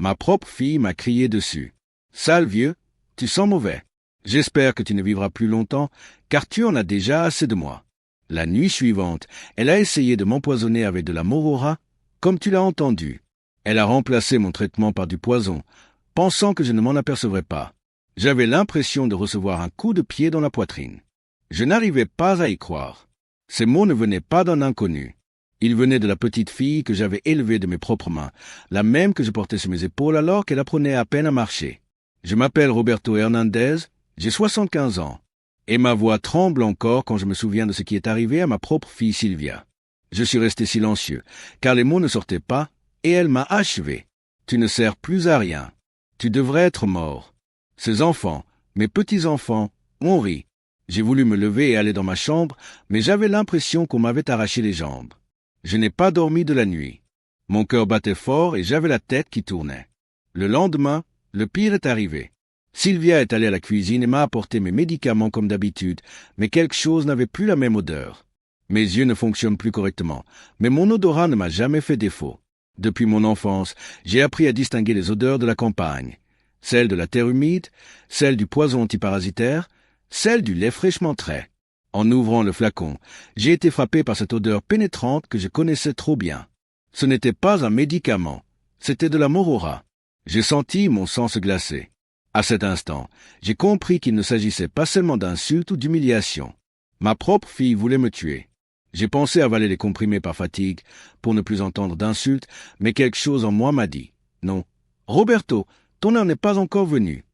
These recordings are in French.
Ma propre fille m'a crié dessus. « Sale vieux, tu sens mauvais. J'espère que tu ne vivras plus longtemps, car tu en as déjà assez de moi. » La nuit suivante, elle a essayé de m'empoisonner avec de la morora, comme tu l'as entendu. Elle a remplacé mon traitement par du poison, pensant que je ne m'en apercevrais pas. J'avais l'impression de recevoir un coup de pied dans la poitrine. Je n'arrivais pas à y croire. Ces mots ne venaient pas d'un inconnu. Ils venaient de la petite fille que j'avais élevée de mes propres mains, la même que je portais sur mes épaules alors qu'elle apprenait à peine à marcher. Je m'appelle Roberto Hernandez, j'ai 75 ans, et ma voix tremble encore quand je me souviens de ce qui est arrivé à ma propre fille Sylvia. Je suis resté silencieux, car les mots ne sortaient pas, et elle m'a achevé. Tu ne sers plus à rien. Tu devrais être mort. Ces enfants, mes petits-enfants, ont ri. J'ai voulu me lever et aller dans ma chambre, mais j'avais l'impression qu'on m'avait arraché les jambes. Je n'ai pas dormi de la nuit. Mon cœur battait fort et j'avais la tête qui tournait. Le lendemain, le pire est arrivé. Sylvia est allée à la cuisine et m'a apporté mes médicaments comme d'habitude, mais quelque chose n'avait plus la même odeur. Mes yeux ne fonctionnent plus correctement, mais mon odorat ne m'a jamais fait défaut. Depuis mon enfance, j'ai appris à distinguer les odeurs de la campagne. Celle de la terre humide, celle du poison antiparasitaire, celle du lait fraîchement trait. En ouvrant le flacon, j'ai été frappé par cette odeur pénétrante que je connaissais trop bien. Ce n'était pas un médicament, c'était de la morora. J'ai senti mon sang se glacer. À cet instant, j'ai compris qu'il ne s'agissait pas seulement d'insultes ou d'humiliation. Ma propre fille voulait me tuer. J'ai pensé avaler les comprimés par fatigue, pour ne plus entendre d'insultes, mais quelque chose en moi m'a dit « Non, Roberto, ton heure n'est pas encore venue. »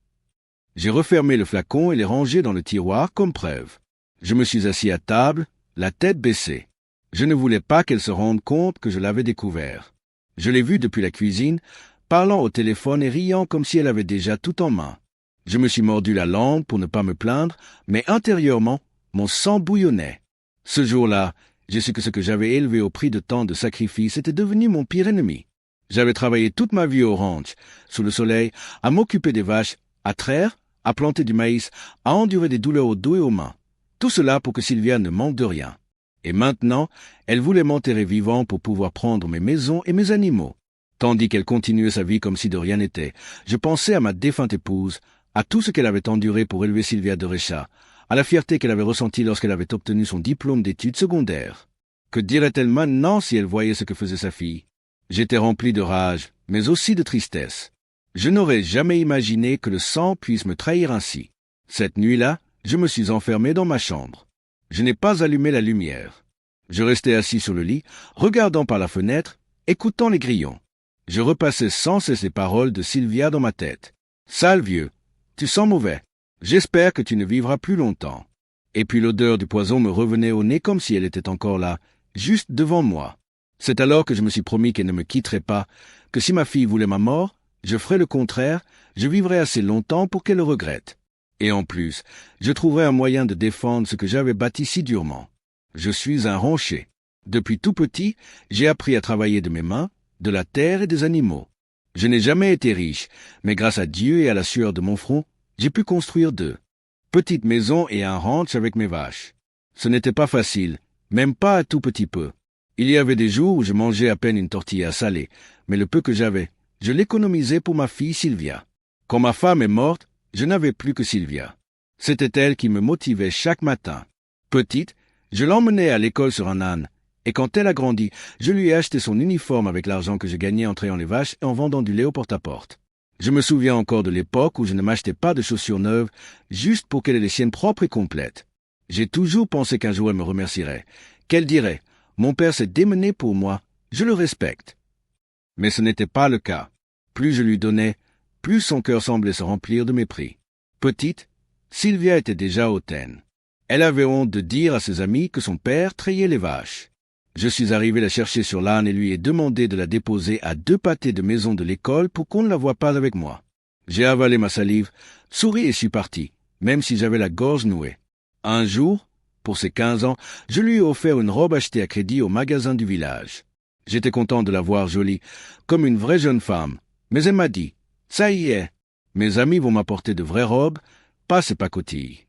J'ai refermé le flacon et l'ai rangé dans le tiroir comme preuve. Je me suis assis à table, la tête baissée. Je ne voulais pas qu'elle se rende compte que je l'avais découvert. Je l'ai vue depuis la cuisine, parlant au téléphone et riant comme si elle avait déjà tout en main. Je me suis mordu la langue pour ne pas me plaindre, mais intérieurement, mon sang bouillonnait. Ce jour-là, j'ai su que ce que j'avais élevé au prix de tant de sacrifices était devenu mon pire ennemi. J'avais travaillé toute ma vie au ranch, sous le soleil, à m'occuper des vaches, à traire, à planter du maïs, à endurer des douleurs au dos et aux mains. Tout cela pour que Sylvia ne manque de rien. Et maintenant, elle voulait m'enterrer vivant pour pouvoir prendre mes maisons et mes animaux. Tandis qu'elle continuait sa vie comme si de rien n'était, je pensais à ma défunte épouse, à tout ce qu'elle avait enduré pour élever Sylvia de Recha, à la fierté qu'elle avait ressentie lorsqu'elle avait obtenu son diplôme d'études secondaires. Que dirait-elle maintenant si elle voyait ce que faisait sa fille? J'étais rempli de rage, mais aussi de tristesse. Je n'aurais jamais imaginé que le sang puisse me trahir ainsi. Cette nuit-là, je me suis enfermé dans ma chambre. Je n'ai pas allumé la lumière. Je restais assis sur le lit, regardant par la fenêtre, écoutant les grillons. Je repassais sans cesse les paroles de Sylvia dans ma tête. « Sale vieux, tu sens mauvais. J'espère que tu ne vivras plus longtemps. » Et puis l'odeur du poison me revenait au nez comme si elle était encore là, juste devant moi. C'est alors que je me suis promis qu'elle ne me quitterait pas, que si ma fille voulait ma mort, je ferais le contraire, je vivrais assez longtemps pour qu'elle le regrette. Et en plus, je trouverais un moyen de défendre ce que j'avais bâti si durement. Je suis un rancher. Depuis tout petit, j'ai appris à travailler de mes mains, de la terre et des animaux. Je n'ai jamais été riche, mais grâce à Dieu et à la sueur de mon front, j'ai pu construire 2 petites maisons et un ranch avec mes vaches. Ce n'était pas facile, même pas un tout petit peu. Il y avait des jours où je mangeais à peine une tortilla salée, mais le peu que j'avais, je l'économisais pour ma fille Sylvia. Quand ma femme est morte, je n'avais plus que Sylvia. C'était elle qui me motivait chaque matin. Petite, je l'emmenais à l'école sur un âne, et quand elle a grandi, je lui ai acheté son uniforme avec l'argent que je gagnais en trayant les vaches et en vendant du lait au porte-à-porte. Je me souviens encore de l'époque où je ne m'achetais pas de chaussures neuves, juste pour qu'elle ait les siennes propres et complètes. J'ai toujours pensé qu'un jour elle me remercierait, qu'elle dirait « Mon père s'est démené pour moi, je le respecte ». Mais ce n'était pas le cas. Plus je lui donnais, plus son cœur semblait se remplir de mépris. Petite, Sylvia était déjà hautaine. Elle avait honte de dire à ses amis que son père trayait les vaches. Je suis arrivé la chercher sur l'âne et lui ai demandé de la déposer à 2 pâtés de maison de l'école pour qu'on ne la voie pas avec moi. J'ai avalé ma salive, souri et suis parti, même si j'avais la gorge nouée. Un jour, pour ses 15 ans, je lui ai offert une robe achetée à crédit au magasin du village. J'étais content de la voir jolie, comme une vraie jeune femme, mais elle m'a dit « Ça y est, mes amis vont m'apporter de vraies robes, pas ces pacotilles. »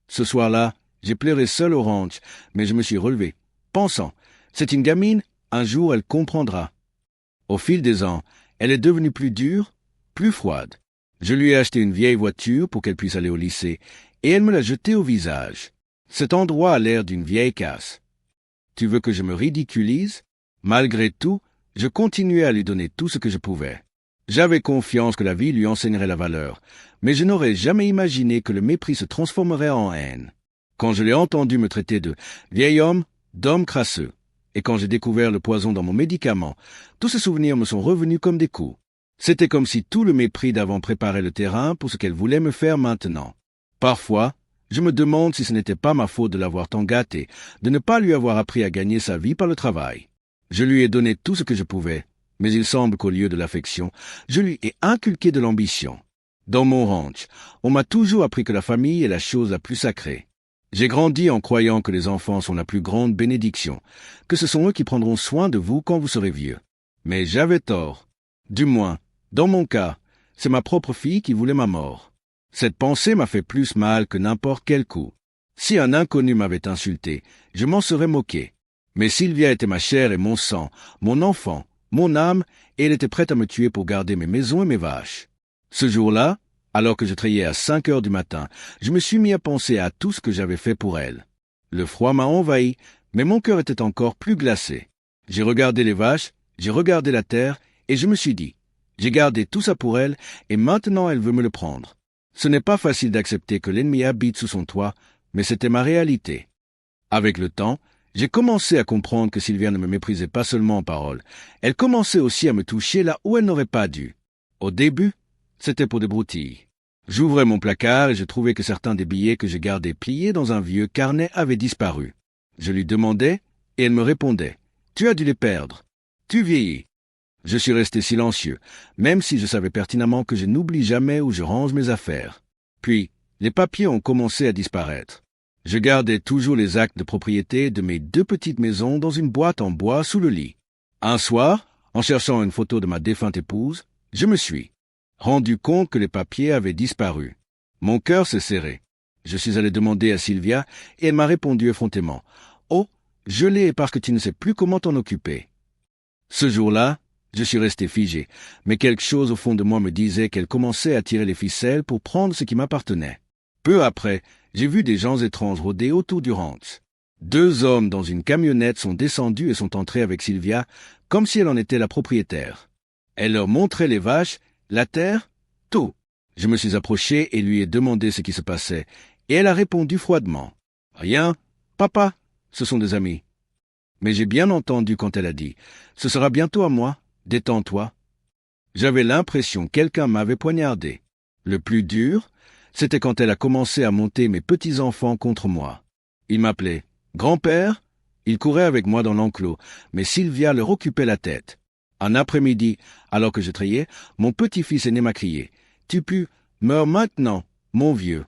Ce soir-là, j'ai pleuré seul au ranch, mais je me suis relevé, pensant « C'est une gamine, un jour elle comprendra. » Au fil des ans, Elle est devenue plus dure, plus froide. Je lui ai acheté une vieille voiture pour qu'elle puisse aller au lycée, et elle me l'a jetée au visage. Cet endroit a l'air d'une vieille casse. Tu veux que je me ridiculise? Malgré tout, je continuais à lui donner tout ce que je pouvais. J'avais confiance que la vie lui enseignerait la valeur, mais je n'aurais jamais imaginé que le mépris se transformerait en haine. Quand je l'ai entendu me traiter de vieil homme, d'homme crasseux, et quand j'ai découvert le poison dans mon médicament, tous ces souvenirs me sont revenus comme des coups. C'était comme si tout le mépris d'avant préparait le terrain pour ce qu'elle voulait me faire maintenant. Parfois, je me demande si ce n'était pas ma faute de l'avoir tant gâté, de ne pas lui avoir appris à gagner sa vie par le travail. Je lui ai donné tout ce que je pouvais, mais il semble qu'au lieu de l'affection, je lui ai inculqué de l'ambition. Dans mon ranch, on m'a toujours appris que la famille est la chose la plus sacrée. J'ai grandi en croyant que les enfants sont la plus grande bénédiction, que ce sont eux qui prendront soin de vous quand vous serez vieux. Mais j'avais tort. Du moins, dans mon cas, c'est ma propre fille qui voulait ma mort. Cette pensée m'a fait plus mal que n'importe quel coup. Si un inconnu m'avait insulté, je m'en serais moqué. Mais Sylvia était ma chair et mon sang, mon enfant, mon âme, et elle était prête à me tuer pour garder mes maisons et mes vaches. Ce jour-là, alors que je trillais à 5 heures du matin, je me suis mis à penser à tout ce que j'avais fait pour elle. Le froid m'a envahi, mais mon cœur était encore plus glacé. J'ai regardé les vaches, j'ai regardé la terre, et je me suis dit, j'ai gardé tout ça pour elle, et maintenant elle veut me le prendre. Ce n'est pas facile d'accepter que l'ennemi habite sous son toit, mais c'était ma réalité. Avec le temps, j'ai commencé à comprendre que Sylvia ne me méprisait pas seulement en parole. Elle commençait aussi à me toucher là où elle n'aurait pas dû. Au début, c'était pour des broutilles. J'ouvrais mon placard et je trouvais que certains des billets que je gardais pliés dans un vieux carnet avaient disparu. Je lui demandais, et elle me répondait, « Tu as dû les perdre. Tu vieillis. » Je suis resté silencieux, même si je savais pertinemment que je n'oublie jamais où je range mes affaires. Puis, les papiers ont commencé à disparaître. Je gardais toujours les actes de propriété de mes 2 petites maisons dans une boîte en bois sous le lit. Un soir, en cherchant une photo de ma défunte épouse, je me suis rendu compte que les papiers avaient disparu. Mon cœur s'est serré. Je suis allé demander à Sylvia et elle m'a répondu effrontément, « Oh, je l'ai parce que tu ne sais plus comment t'en occuper. » Ce jour-là, je suis resté figé, mais quelque chose au fond de moi me disait qu'elle commençait à tirer les ficelles pour prendre ce qui m'appartenait. Peu après, j'ai vu des gens étranges rôder autour du ranch. 2 hommes dans une camionnette sont descendus et sont entrés avec Sylvia, comme si elle en était la propriétaire. Elle leur montrait les vaches, la terre, tout. Je me suis approché et lui ai demandé ce qui se passait, et elle a répondu froidement. « Rien, papa, ce sont des amis. » Mais j'ai bien entendu quand elle a dit « Ce sera bientôt à moi, détends-toi. » J'avais l'impression que quelqu'un m'avait poignardé. Le plus dur, c'était quand elle a commencé à monter mes petits-enfants contre moi. Ils m'appelaient « Grand-père ». Ils couraient avec moi dans l'enclos, mais Sylvia leur occupait la tête. Un après-midi, alors que je triais, mon petit-fils aîné m'a crié « Tu pues, meurs maintenant, mon vieux ».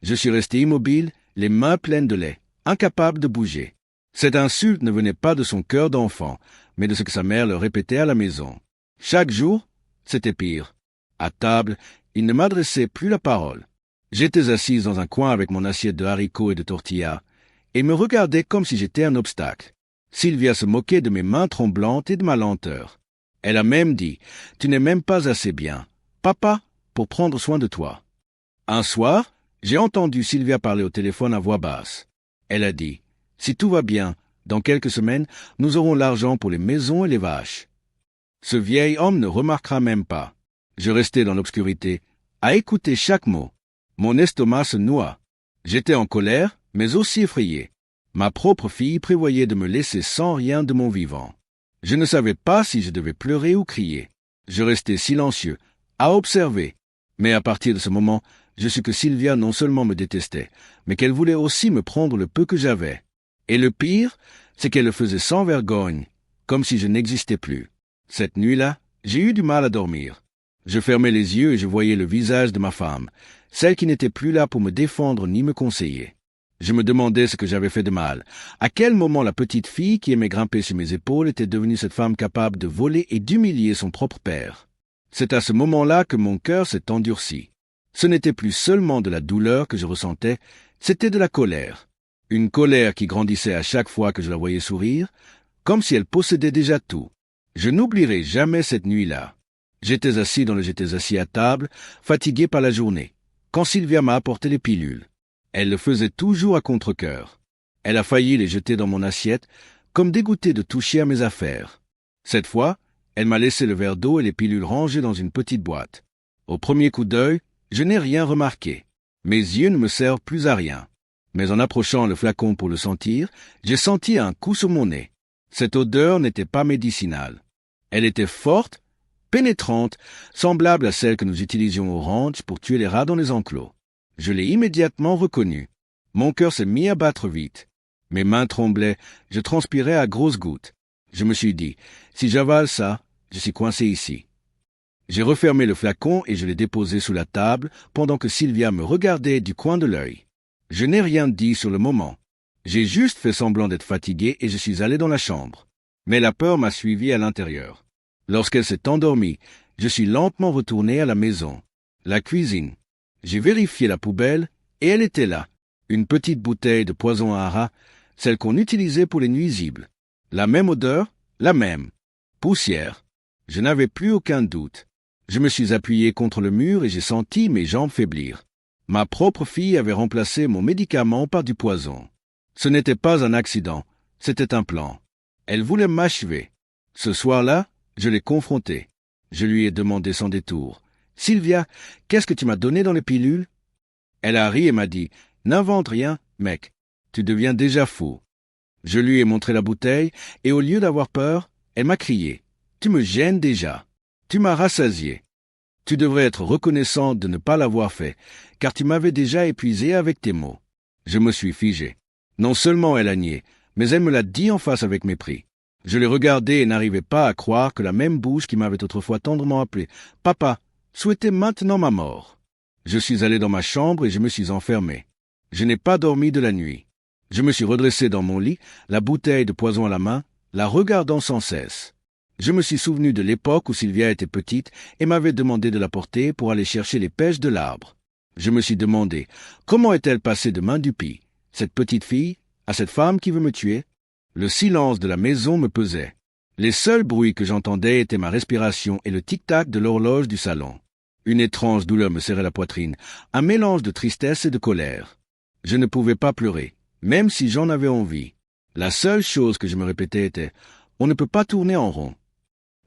Je suis resté immobile, les mains pleines de lait, incapable de bouger. Cette insulte ne venait pas de son cœur d'enfant, mais de ce que sa mère leur répétait à la maison. Chaque jour, c'était pire. À table, il ne m'adressait plus la parole. J'étais assise dans un coin avec mon assiette de haricots et de tortillas, et me regardait comme si j'étais un obstacle. Sylvia se moquait de mes mains tremblantes et de ma lenteur. Elle a même dit « Tu n'es même pas assez bien, papa, pour prendre soin de toi. » Un soir, j'ai entendu Sylvia parler au téléphone à voix basse. Elle a dit « Si tout va bien, dans quelques semaines, nous aurons l'argent pour les maisons et les vaches. » Ce vieil homme ne remarquera même pas. Je restais dans l'obscurité, à écouter chaque mot. Mon estomac se noua. J'étais en colère, mais aussi effrayé. Ma propre fille prévoyait de me laisser sans rien de mon vivant. Je ne savais pas si je devais pleurer ou crier. Je restais silencieux, à observer. Mais à partir de ce moment, je sus que Sylvia non seulement me détestait, mais qu'elle voulait aussi me prendre le peu que j'avais. Et le pire, c'est qu'elle le faisait sans vergogne, comme si je n'existais plus. Cette nuit-là, j'ai eu du mal à dormir. Je fermais les yeux et je voyais le visage de ma femme, celle qui n'était plus là pour me défendre ni me conseiller. Je me demandais ce que j'avais fait de mal. À quel moment la petite fille qui aimait grimper sur mes épaules était devenue cette femme capable de voler et d'humilier son propre père. C'est à ce moment-là que mon cœur s'est endurci. Ce n'était plus seulement de la douleur que je ressentais, c'était de la colère. Une colère qui grandissait à chaque fois que je la voyais sourire, comme si elle possédait déjà tout. Je n'oublierai jamais cette nuit-là. J'étais assis à table, fatigué par la journée, quand Sylvia m'a apporté les pilules. Elle le faisait toujours à contre-cœur. Elle a failli les jeter dans mon assiette, comme dégoûtée de toucher à mes affaires. Cette fois, elle m'a laissé le verre d'eau et les pilules rangées dans une petite boîte. Au premier coup d'œil, je n'ai rien remarqué. Mes yeux ne me servent plus à rien. Mais en approchant le flacon pour le sentir, j'ai senti un coup sur mon nez. Cette odeur n'était pas médicinale. Elle était forte, pénétrante, semblable à celle que nous utilisions au ranch pour tuer les rats dans les enclos. Je l'ai immédiatement reconnue. Mon cœur s'est mis à battre vite. Mes mains tremblaient, je transpirais à grosses gouttes. Je me suis dit, si j'avale ça, je suis coincé ici. J'ai refermé le flacon et je l'ai déposé sous la table pendant que Sylvia me regardait du coin de l'œil. Je n'ai rien dit sur le moment. J'ai juste fait semblant d'être fatigué et je suis allé dans la chambre. Mais la peur m'a suivi à l'intérieur. Lorsqu'elle s'est endormie, je suis lentement retourné à la maison. La cuisine. J'ai vérifié la poubelle et elle était là. Une petite bouteille de poison à rats, celle qu'on utilisait pour les nuisibles. La même odeur, la même. Poussière. Je n'avais plus aucun doute. Je me suis appuyé contre le mur et j'ai senti mes jambes faiblir. Ma propre fille avait remplacé mon médicament par du poison. Ce n'était pas un accident, c'était un plan. Elle voulait m'achever. Ce soir-là, je l'ai confrontée. Je lui ai demandé sans détour. « Sylvia, qu'est-ce que tu m'as donné dans les pilules ?» Elle a ri et m'a dit « N'invente rien, mec. Tu deviens déjà fou. » Je lui ai montré la bouteille et au lieu d'avoir peur, elle m'a crié « Tu me gênes déjà. Tu m'as rassasié. Tu devrais être reconnaissant de ne pas l'avoir fait, car tu m'avais déjà épuisé avec tes mots. » Je me suis figé. Non seulement elle a nié, mais elle me l'a dit en face avec mépris. Je l'ai regardée et n'arrivais pas à croire que la même bouche qui m'avait autrefois tendrement appelé « Papa » souhaitait maintenant ma mort. Je suis allé dans ma chambre et je me suis enfermé. Je n'ai pas dormi de la nuit. Je me suis redressé dans mon lit, la bouteille de poison à la main, la regardant sans cesse. Je me suis souvenu de l'époque où Sylvia était petite et m'avait demandé de la porter pour aller chercher les pêches de l'arbre. Je me suis demandé, comment est-elle passée de main du pis, cette petite fille, à cette femme qui veut me tuer? Le silence de la maison me pesait. Les seuls bruits que j'entendais étaient ma respiration et le tic-tac de l'horloge du salon. Une étrange douleur me serrait la poitrine, un mélange de tristesse et de colère. Je ne pouvais pas pleurer, même si j'en avais envie. La seule chose que je me répétais était « On ne peut pas tourner en rond ».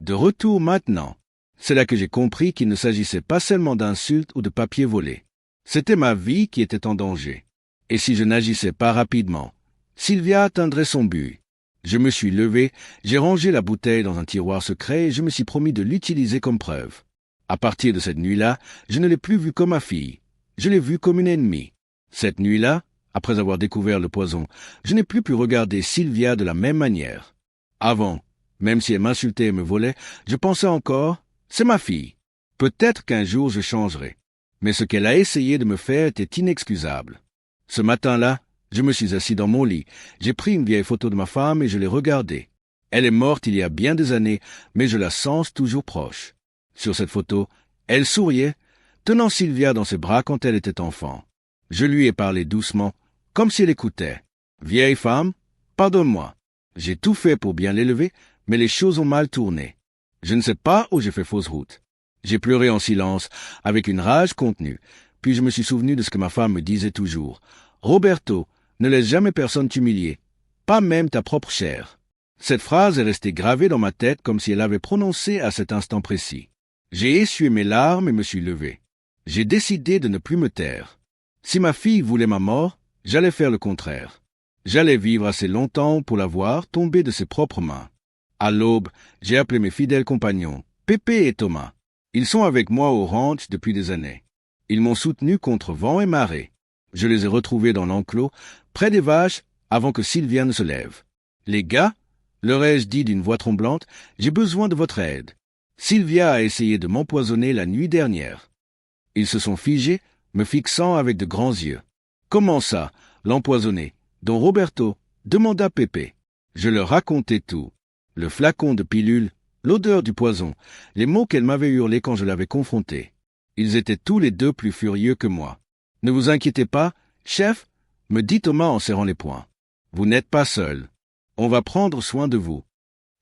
De retour maintenant, c'est là que j'ai compris qu'il ne s'agissait pas seulement d'insultes ou de papiers volés. C'était ma vie qui était en danger. Et si je n'agissais pas rapidement, Sylvia atteindrait son but. Je me suis levé, j'ai rangé la bouteille dans un tiroir secret et je me suis promis de l'utiliser comme preuve. À partir de cette nuit-là, je ne l'ai plus vue comme ma fille. Je l'ai vue comme une ennemie. Cette nuit-là, après avoir découvert le poison, je n'ai plus pu regarder Sylvia de la même manière. Avant, même si elle m'insultait et me volait, je pensais encore, c'est ma fille. Peut-être qu'un jour je changerai. Mais ce qu'elle a essayé de me faire était inexcusable. Ce matin-là, je me suis assis dans mon lit, j'ai pris une vieille photo de ma femme et je l'ai regardée. Elle est morte il y a bien des années, mais je la sens toujours proche. Sur cette photo, elle souriait, tenant Sylvia dans ses bras quand elle était enfant. Je lui ai parlé doucement, comme si elle écoutait. « Vieille femme, pardonne-moi. J'ai tout fait pour bien l'élever, mais les choses ont mal tourné. Je ne sais pas où j'ai fait fausse route. » J'ai pleuré en silence, avec une rage contenue, puis je me suis souvenu de ce que ma femme me disait toujours. « Roberto, ne laisse jamais personne t'humilier, pas même ta propre chair. » Cette phrase est restée gravée dans ma tête comme si elle l'avait prononcée à cet instant précis. J'ai essuyé mes larmes et me suis levé. J'ai décidé de ne plus me taire. Si ma fille voulait ma mort, j'allais faire le contraire. J'allais vivre assez longtemps pour la voir tomber de ses propres mains. À l'aube, j'ai appelé mes fidèles compagnons, Pépé et Thomas. Ils sont avec moi au ranch depuis des années. Ils m'ont soutenu contre vent et marée. Je les ai retrouvés dans l'enclos, près des vaches, avant que Sylvia ne se lève. « Les gars, leur ai-je dit d'une voix tremblante, j'ai besoin de votre aide. Sylvia a essayé de m'empoisonner la nuit dernière. » Ils se sont figés, me fixant avec de grands yeux. « Comment ça, l'empoisonner, don Roberto ?» demanda Pépé. Je leur racontai tout. Le flacon de pilule, l'odeur du poison, les mots qu'elle m'avait hurlés quand je l'avais confrontée. Ils étaient tous les deux plus furieux que moi. « Ne vous inquiétez pas, chef, » me dit Thomas en serrant les poings. « Vous n'êtes pas seul. On va prendre soin de vous. »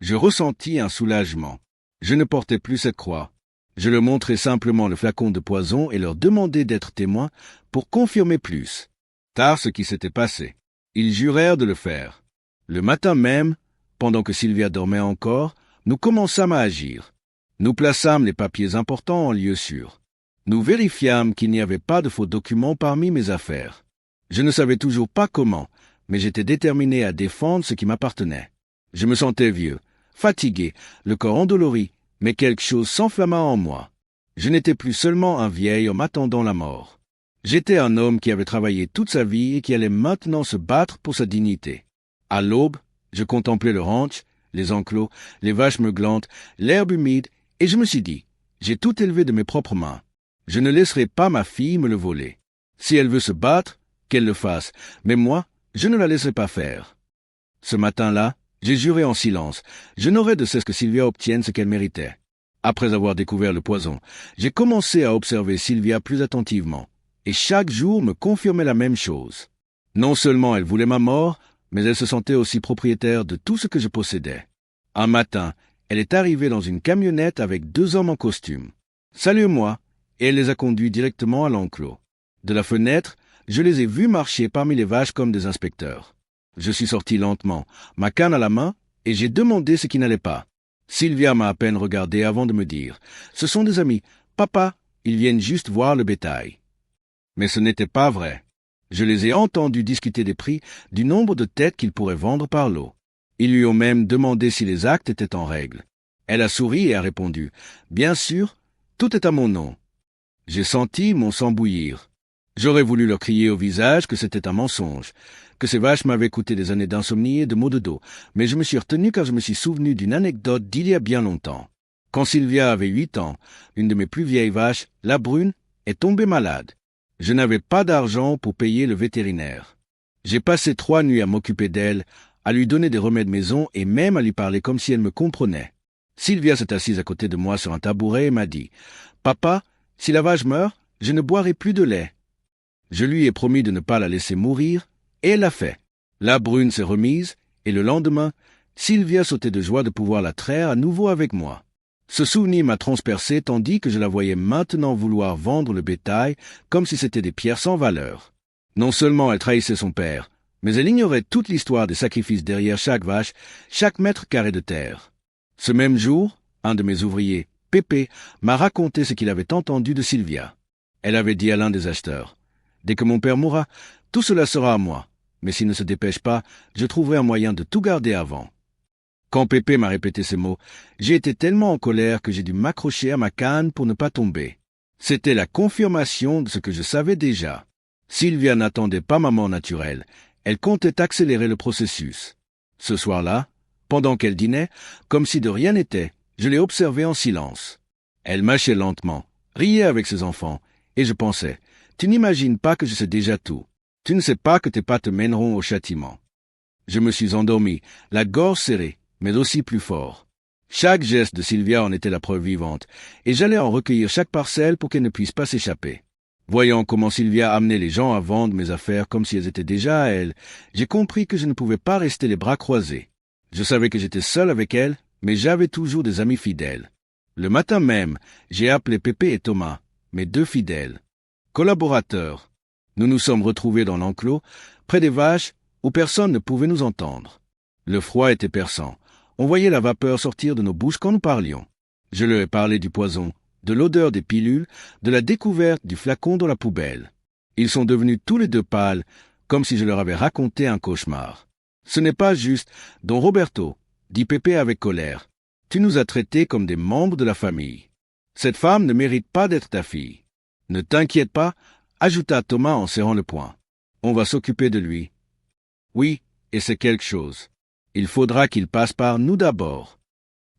Je ressentis un soulagement. Je ne portais plus cette croix. Je leur montrai simplement le flacon de poison et leur demandai d'être témoins pour confirmer plus. Tard ce qui s'était passé. Ils jurèrent de le faire. Le matin même, pendant que Sylvia dormait encore, nous commençâmes à agir. Nous plaçâmes les papiers importants en lieu sûr. Nous vérifiâmes qu'il n'y avait pas de faux documents parmi mes affaires. Je ne savais toujours pas comment, mais j'étais déterminé à défendre ce qui m'appartenait. Je me sentais vieux, fatigué, le corps endolori, mais quelque chose s'enflamma en moi. Je n'étais plus seulement un vieil homme attendant la mort. J'étais un homme qui avait travaillé toute sa vie et qui allait maintenant se battre pour sa dignité. À l'aube, je contemplais le ranch, les enclos, les vaches meuglantes, l'herbe humide, et je me suis dit, j'ai tout élevé de mes propres mains. Je ne laisserai pas ma fille me le voler. Si elle veut se battre, qu'elle le fasse, mais moi, je ne la laisserai pas faire. Ce matin-là, j'ai juré en silence. Je n'aurais de cesse que Sylvia obtienne ce qu'elle méritait. Après avoir découvert le poison, j'ai commencé à observer Sylvia plus attentivement, et chaque jour me confirmait la même chose. Non seulement elle voulait ma mort, mais elle se sentait aussi propriétaire de tout ce que je possédais. Un matin, elle est arrivée dans une camionnette avec 2 hommes en costume. Salue-moi, et elle les a conduits directement à l'enclos. De la fenêtre, je les ai vus marcher parmi les vaches comme des inspecteurs. Je suis sorti lentement, ma canne à la main, et j'ai demandé ce qui n'allait pas. Sylvia m'a à peine regardé avant de me dire « Ce sont des amis. Papa, ils viennent juste voir le bétail. » Mais ce n'était pas vrai. Je les ai entendus discuter des prix, du nombre de têtes qu'ils pourraient vendre par lot. Ils lui ont même demandé si les actes étaient en règle. Elle a souri et a répondu « Bien sûr, tout est à mon nom. » J'ai senti mon sang bouillir. J'aurais voulu leur crier au visage que c'était un mensonge, que ces vaches m'avaient coûté des années d'insomnie et de maux de dos, mais je me suis retenu car je me suis souvenu d'une anecdote d'il y a bien longtemps. Quand Sylvia avait 8 ans, une de mes plus vieilles vaches, la brune, est tombée malade. Je n'avais pas d'argent pour payer le vétérinaire. J'ai passé 3 nuits à m'occuper d'elle, à lui donner des remèdes maison et même à lui parler comme si elle me comprenait. Sylvia s'est assise à côté de moi sur un tabouret et m'a dit « Papa, si la vache meurt, je ne boirai plus de lait. » Je lui ai promis de ne pas la laisser mourir, et elle l'a fait. La brune s'est remise, et le lendemain, Sylvia sautait de joie de pouvoir la traire à nouveau avec moi. Ce souvenir m'a transpercé tandis que je la voyais maintenant vouloir vendre le bétail comme si c'était des pierres sans valeur. Non seulement elle trahissait son père, mais elle ignorait toute l'histoire des sacrifices derrière chaque vache, chaque mètre carré de terre. Ce même jour, un de mes ouvriers, Pépé, m'a raconté ce qu'il avait entendu de Sylvia. Elle avait dit à l'un des acheteurs « Dès que mon père mourra, tout cela sera à moi, mais s'il ne se dépêche pas, je trouverai un moyen de tout garder avant. » Quand Pépé m'a répété ces mots, j'ai été tellement en colère que j'ai dû m'accrocher à ma canne pour ne pas tomber. C'était la confirmation de ce que je savais déjà. Sylvia n'attendait pas ma mort naturelle, elle comptait accélérer le processus. Ce soir-là, pendant qu'elle dînait, comme si de rien n'était, je l'ai observée en silence. Elle mâchait lentement, riait avec ses enfants, et je pensais, tu n'imagines pas que je sais déjà tout. Tu ne sais pas que tes pas te mèneront au châtiment. Je me suis endormi, la gorge serrée, mais aussi plus fort. Chaque geste de Sylvia en était la preuve vivante, et j'allais en recueillir chaque parcelle pour qu'elle ne puisse pas s'échapper. Voyant comment Sylvia amenait les gens à vendre mes affaires comme si elles étaient déjà à elle, j'ai compris que je ne pouvais pas rester les bras croisés. Je savais que j'étais seul avec elle, mais j'avais toujours des amis fidèles. Le matin même, j'ai appelé Pépé et Thomas, mes 2 fidèles. Collaborateurs. Nous nous sommes retrouvés dans l'enclos, près des vaches, où personne ne pouvait nous entendre. Le froid était perçant. On voyait la vapeur sortir de nos bouches quand nous parlions. Je leur ai parlé du poison, de l'odeur des pilules, de la découverte du flacon dans la poubelle. Ils sont devenus tous les 2 pâles, comme si je leur avais raconté un cauchemar. Ce n'est pas juste, Don Roberto, dit Pépé avec colère. Tu nous as traités comme des membres de la famille. Cette femme ne mérite pas d'être ta fille. Ne t'inquiète pas, ajouta Thomas en serrant le poing. On va s'occuper de lui. Oui, et c'est quelque chose. Il faudra qu'il passe par nous d'abord.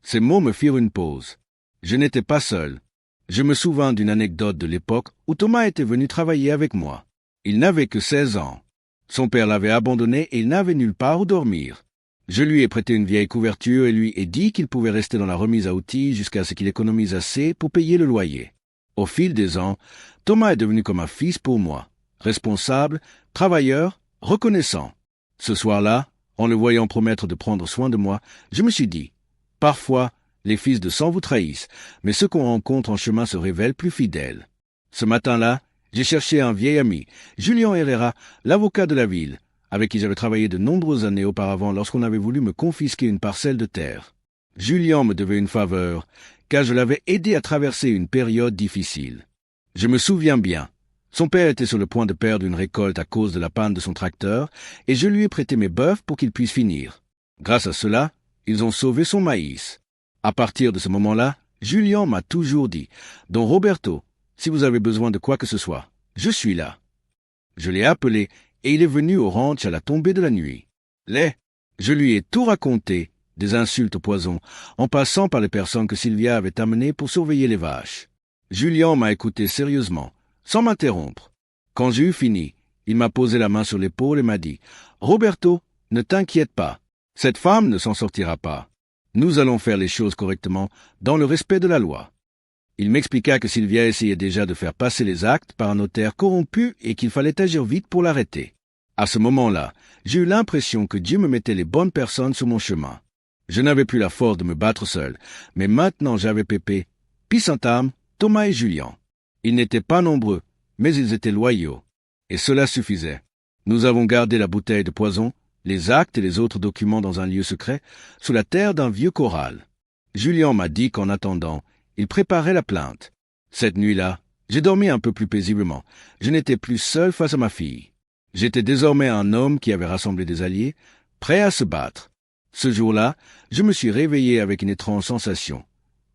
Ces mots me firent une pause. Je n'étais pas seul. Je me souvins d'une anecdote de l'époque où Thomas était venu travailler avec moi. Il n'avait que 16 ans. Son père l'avait abandonné et il n'avait nulle part où dormir. Je lui ai prêté une vieille couverture et lui ai dit qu'il pouvait rester dans la remise à outils jusqu'à ce qu'il économise assez pour payer le loyer. Au fil des ans, Thomas est devenu comme un fils pour moi, responsable, travailleur, reconnaissant. Ce soir-là, en le voyant promettre de prendre soin de moi, je me suis dit, parfois, Les fils de sang vous trahissent, mais ceux qu'on rencontre en chemin se révèlent plus fidèles. Ce matin-là, j'ai cherché un vieil ami, Julien Herrera, l'avocat de la ville, avec qui j'avais travaillé de nombreuses années auparavant lorsqu'on avait voulu me confisquer une parcelle de terre. Julien me devait une faveur, car je l'avais aidé à traverser une période difficile. Je me souviens bien. Son père était sur le point de perdre une récolte à cause de la panne de son tracteur, et je lui ai prêté mes bœufs pour qu'il puisse finir. Grâce à cela, ils ont sauvé son maïs. À partir de ce moment-là, Julien m'a toujours dit « Don Roberto, si vous avez besoin de quoi que ce soit, je suis là. » Je l'ai appelé, et il est venu au ranch à la tombée de la nuit. Je lui ai tout raconté, des insultes au poison, en passant par les personnes que Sylvia avait amenées pour surveiller les vaches. Julien m'a écouté sérieusement, sans m'interrompre. Quand j'ai eu fini, il m'a posé la main sur l'épaule et m'a dit « Roberto, ne t'inquiète pas, cette femme ne s'en sortira pas. Nous allons faire les choses correctement, dans le respect de la loi. » Il m'expliqua que Sylvia essayait déjà de faire passer les actes par un notaire corrompu et qu'il fallait agir vite pour l'arrêter. À ce moment-là, j'ai eu l'impression que Dieu me mettait les bonnes personnes sur mon chemin. Je n'avais plus la force de me battre seul, mais maintenant j'avais Pépé, Pissantam, Thomas et Julien. Ils n'étaient pas nombreux, mais ils étaient loyaux. Et cela suffisait. Nous avons gardé la bouteille de poison, les actes et les autres documents dans un lieu secret, sous la terre d'un vieux corral. Julien m'a dit qu'en attendant, il préparait la plainte. Cette nuit-là, j'ai dormi un peu plus paisiblement. Je n'étais plus seul face à ma fille. J'étais désormais un homme qui avait rassemblé des alliés, prêt à se battre. Ce jour-là, je me suis réveillé avec une étrange sensation,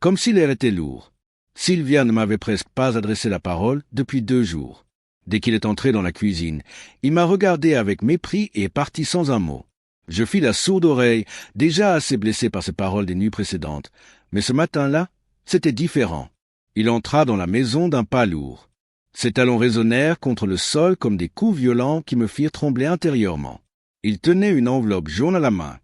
comme si l'air était lourd. Sylvia ne m'avait presque pas adressé la parole depuis 2 jours. Dès qu'il est entré dans la cuisine, il m'a regardé avec mépris et est parti sans un mot. Je fis la sourde oreille, déjà assez blessé par ces paroles des nuits précédentes. Mais ce matin-là, c'était différent. Il entra dans la maison d'un pas lourd. Ses talons résonnèrent contre le sol comme des coups violents qui me firent trembler intérieurement. Il tenait une enveloppe jaune à la main.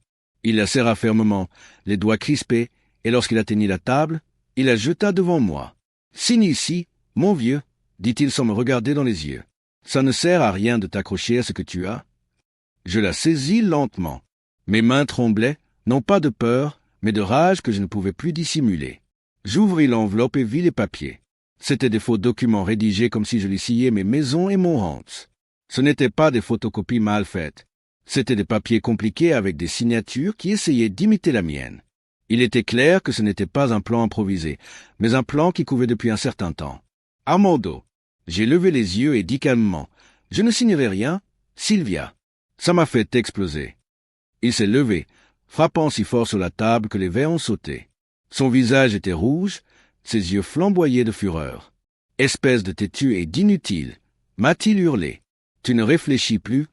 Il la serra fermement, les doigts crispés, et lorsqu'il atteignit la table, il la jeta devant moi. « Signe ici, mon vieux, » dit-il sans me regarder dans les yeux. « Ça ne sert à rien de t'accrocher à ce que tu as. » Je la saisis lentement. Mes mains tremblaient, non pas de peur, mais de rage que je ne pouvais plus dissimuler. J'ouvris l'enveloppe et vis les papiers. C'étaient des faux documents rédigés comme si je les sciais mes maisons et mon ranch. Ce n'étaient pas des photocopies mal faites. C'étaient des papiers compliqués avec des signatures qui essayaient d'imiter la mienne. Il était clair que ce n'était pas un plan improvisé, mais un plan qui couvait depuis un certain temps. Armando. J'ai levé les yeux et dit calmement, « Je ne signerai rien, Sylvia. » Ça m'a fait exploser. Il s'est levé, frappant si fort sur la table que les verres ont sauté. Son visage était rouge, ses yeux flamboyaient de fureur. « Espèce de têtu et d'inutile !» m'a-t-il hurlé. « Tu ne réfléchis plus,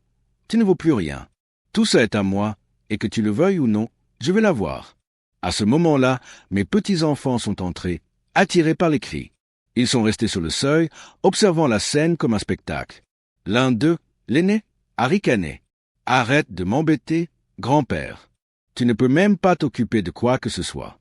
tu ne vaux plus rien. Tout ça est à moi, et que tu le veuilles ou non, je vais l'avoir. » À ce moment-là, mes petits-enfants sont entrés, attirés par les cris. Ils sont restés sur le seuil, observant la scène comme un spectacle. L'un d'eux, l'aîné, a ricané. « Arrête de m'embêter, grand-père. Tu ne peux même pas t'occuper de quoi que ce soit. »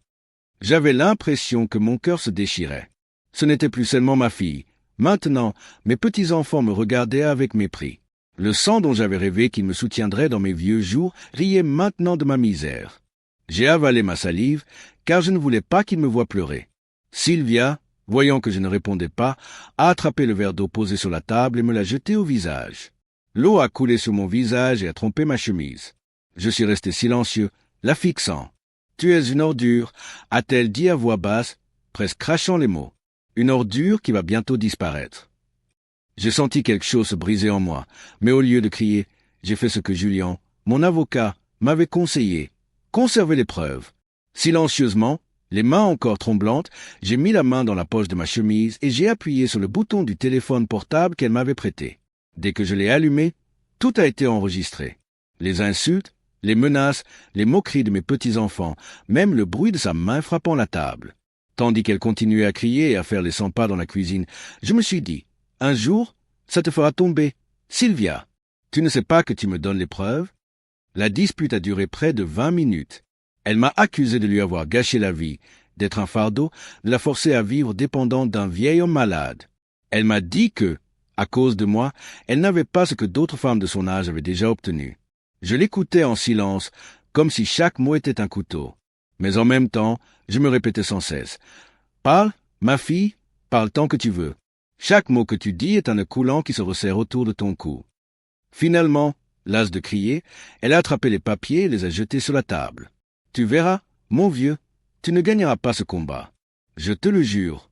J'avais l'impression que mon cœur se déchirait. Ce n'était plus seulement ma fille. Maintenant, mes petits-enfants me regardaient avec mépris. Le sang dont j'avais rêvé qu'il me soutiendrait dans mes vieux jours riait maintenant de ma misère. J'ai avalé ma salive, car je ne voulais pas qu'il me voie pleurer. Sylvia, voyant que je ne répondais pas, a attrapé le verre d'eau posé sur la table et me l'a jeté au visage. L'eau a coulé sur mon visage et a trompé ma chemise. Je suis resté silencieux, la fixant. « Tu es une ordure », a-t-elle dit à voix basse, presque crachant les mots. « Une ordure qui va bientôt disparaître. » J'ai senti quelque chose se briser en moi, mais au lieu de crier, j'ai fait ce que Julien, mon avocat, m'avait conseillé. Conserver les preuves. Silencieusement, les mains encore tremblantes, j'ai mis la main dans la poche de ma chemise et j'ai appuyé sur le bouton du téléphone portable qu'elle m'avait prêté. Dès que je l'ai allumé, tout a été enregistré. Les insultes, les menaces, les moqueries de mes petits-enfants, même le bruit de sa main frappant la table. Tandis qu'elle continuait à crier et à faire les 100 pas dans la cuisine, je me suis dit, un jour, ça te fera tomber. Sylvia, tu ne sais pas que tu me donnes les preuves? La dispute a duré près de 20 minutes. Elle m'a accusé de lui avoir gâché la vie, d'être un fardeau, de la forcer à vivre dépendante d'un vieil homme malade. Elle m'a dit que, à cause de moi, elle n'avait pas ce que d'autres femmes de son âge avaient déjà obtenu. Je l'écoutais en silence, comme si chaque mot était un couteau. Mais en même temps, je me répétais sans cesse. Parle, ma fille, parle tant que tu veux. Chaque mot que tu dis est un nœud coulant qui se resserre autour de ton cou. Finalement, lasse de crier, elle a attrapé les papiers et les a jetés sur la table. Tu verras, mon vieux, tu ne gagneras pas ce combat. Je te le jure.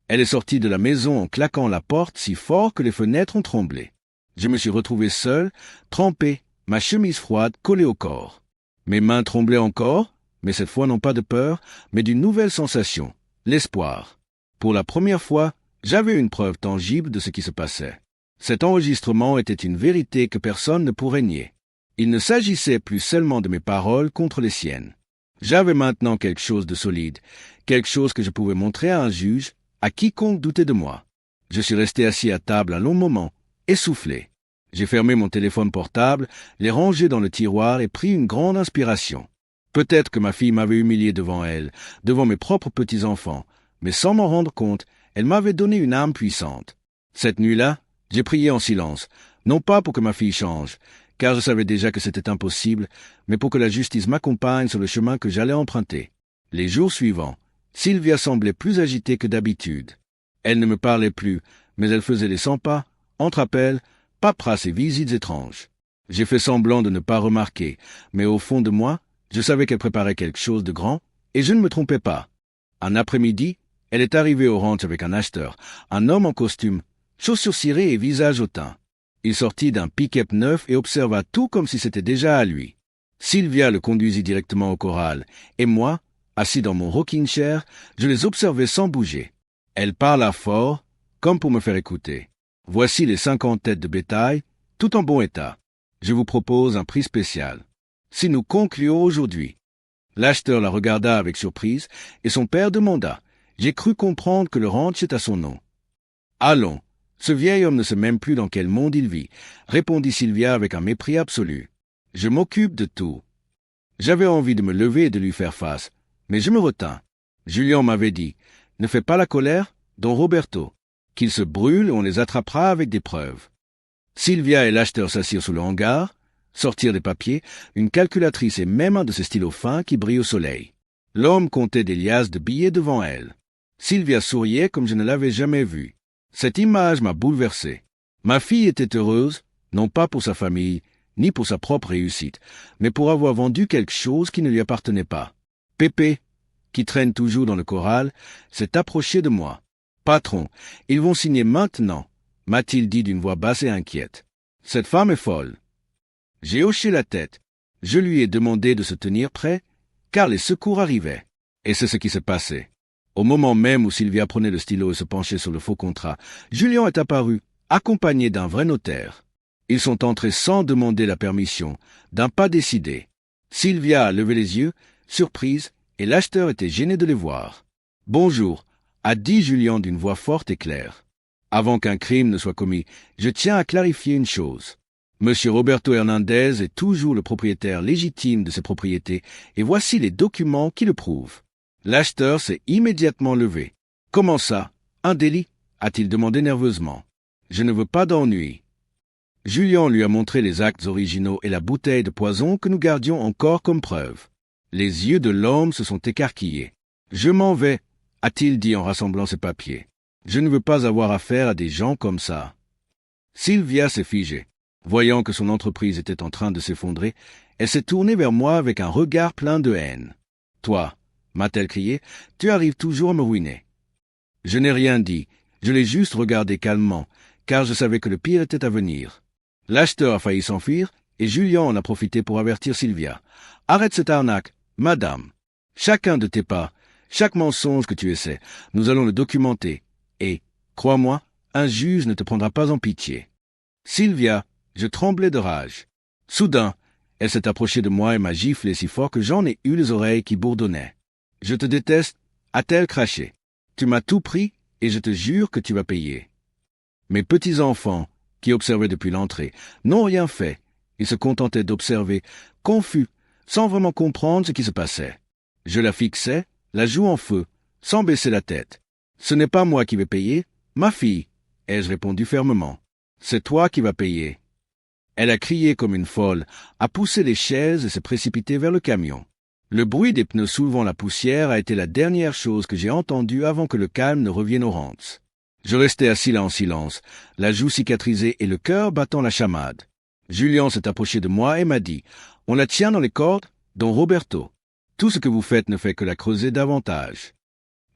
Elle est sortie de la maison en claquant la porte si fort que les fenêtres ont tremblé. Je me suis retrouvé seul, trempé, ma chemise froide collée au corps. Mes mains tremblaient encore, mais cette fois non pas de peur, mais d'une nouvelle sensation, l'espoir. Pour la première fois, j'avais une preuve tangible de ce qui se passait. Cet enregistrement était une vérité que personne ne pourrait nier. Il ne s'agissait plus seulement de mes paroles contre les siennes. J'avais maintenant quelque chose de solide, quelque chose que je pouvais montrer à un juge, à quiconque doutait de moi. Je suis resté assis à table un long moment, essoufflé. J'ai fermé mon téléphone portable, l'ai rangé dans le tiroir et pris une grande inspiration. Peut-être que ma fille m'avait humilié devant elle, devant mes propres petits-enfants, mais sans m'en rendre compte, elle m'avait donné une âme puissante. Cette nuit-là, j'ai prié en silence, non pas pour que ma fille change, car je savais déjà que c'était impossible, mais pour que la justice m'accompagne sur le chemin que j'allais emprunter. Les jours suivants, Sylvia semblait plus agitée que d'habitude. Elle ne me parlait plus, mais elle faisait les 100 pas, entre appels, paperasses et visites étranges. J'ai fait semblant de ne pas remarquer, mais au fond de moi, je savais qu'elle préparait quelque chose de grand, et je ne me trompais pas. Un après-midi, elle est arrivée au ranch avec un acheteur, un homme en costume, chaussures cirées et visage hautain. Il sortit d'un pick-up neuf et observa tout comme si c'était déjà à lui. Sylvia le conduisit directement au corral, et moi, assis dans mon rocking chair, je les observais sans bouger. Elle parla fort, comme pour me faire écouter. Voici les 50 têtes de bétail, tout en bon état. Je vous propose un prix spécial. Si nous concluons aujourd'hui. L'acheteur la regarda avec surprise, et son père demanda. J'ai cru comprendre que le ranch est à son nom. Allons, ce vieil homme ne sait même plus dans quel monde il vit, répondit Sylvia avec un mépris absolu. Je m'occupe de tout. J'avais envie de me lever et de lui faire face, mais je me retins. Julien m'avait dit, ne fais pas la colère, don Roberto, qu'ils se brûlent et on les attrapera avec des preuves. Sylvia et l'acheteur s'assirent sous le hangar, sortirent des papiers, une calculatrice et même un de ces stylos fins qui brillent au soleil. L'homme comptait des liasses de billets devant elle. Sylvia souriait comme je ne l'avais jamais vue. Cette image m'a bouleversé. Ma fille était heureuse, non pas pour sa famille, ni pour sa propre réussite, mais pour avoir vendu quelque chose qui ne lui appartenait pas. Pépé, qui traîne toujours dans le corral, s'est approché de moi. Patron, ils vont signer maintenant, m'a-t-il dit d'une voix basse et inquiète. Cette femme est folle. J'ai hoché la tête. Je lui ai demandé de se tenir prêt, car les secours arrivaient. Et c'est ce qui s'est passé. Au moment même où Sylvia prenait le stylo et se penchait sur le faux contrat, Julien est apparu, accompagné d'un vrai notaire. Ils sont entrés sans demander la permission, d'un pas décidé. Sylvia a levé les yeux, surprise, et l'acheteur était gêné de les voir. « Bonjour », a dit Julien d'une voix forte et claire. « Avant qu'un crime ne soit commis, je tiens à clarifier une chose. Monsieur Roberto Hernandez est toujours le propriétaire légitime de ses propriétés, et voici les documents qui le prouvent. » L'acheteur s'est immédiatement levé. « Comment ça? Un délit ?» a-t-il demandé nerveusement. « Je ne veux pas d'ennui. » Julien lui a montré les actes originaux et la bouteille de poison que nous gardions encore comme preuve. Les yeux de l'homme se sont écarquillés. « Je m'en vais, » a-t-il dit en rassemblant ses papiers. « Je ne veux pas avoir affaire à des gens comme ça. » Sylvia s'est figée. Voyant que son entreprise était en train de s'effondrer, elle s'est tournée vers moi avec un regard plein de haine. « Toi, » m'a-t-elle crié, « tu arrives toujours à me ruiner. » Je n'ai rien dit, je l'ai juste regardé calmement, car je savais que le pire était à venir. L'acheteur a failli s'enfuir, et Julien en a profité pour avertir Sylvia. « Arrête cette arnaque, madame. Chacun de tes pas, chaque mensonge que tu essaies, nous allons le documenter, et, crois-moi, un juge ne te prendra pas en pitié. » Sylvia, je tremblais de rage. Soudain, elle s'est approchée de moi et m'a giflé si fort que j'en ai eu les oreilles qui bourdonnaient. « Je te déteste », a-t-elle craché. « Tu m'as tout pris, et je te jure que tu vas payer. » Mes petits-enfants, qui observaient depuis l'entrée, n'ont rien fait. Ils se contentaient d'observer, confus, sans vraiment comprendre ce qui se passait. Je la fixais, la joue en feu, sans baisser la tête. « Ce n'est pas moi qui vais payer, ma fille, » ai-je répondu fermement. « C'est toi qui vas payer. » Elle a crié comme une folle, a poussé les chaises et s'est précipitée vers le camion. Le bruit des pneus soulevant la poussière a été la dernière chose que j'ai entendue avant que le calme ne revienne aux Rance. Je restais assis là en silence, la joue cicatrisée et le cœur battant la chamade. Julien s'est approché de moi et m'a dit « On la tient dans les cordes, don Roberto. Tout ce que vous faites ne fait que la creuser davantage. »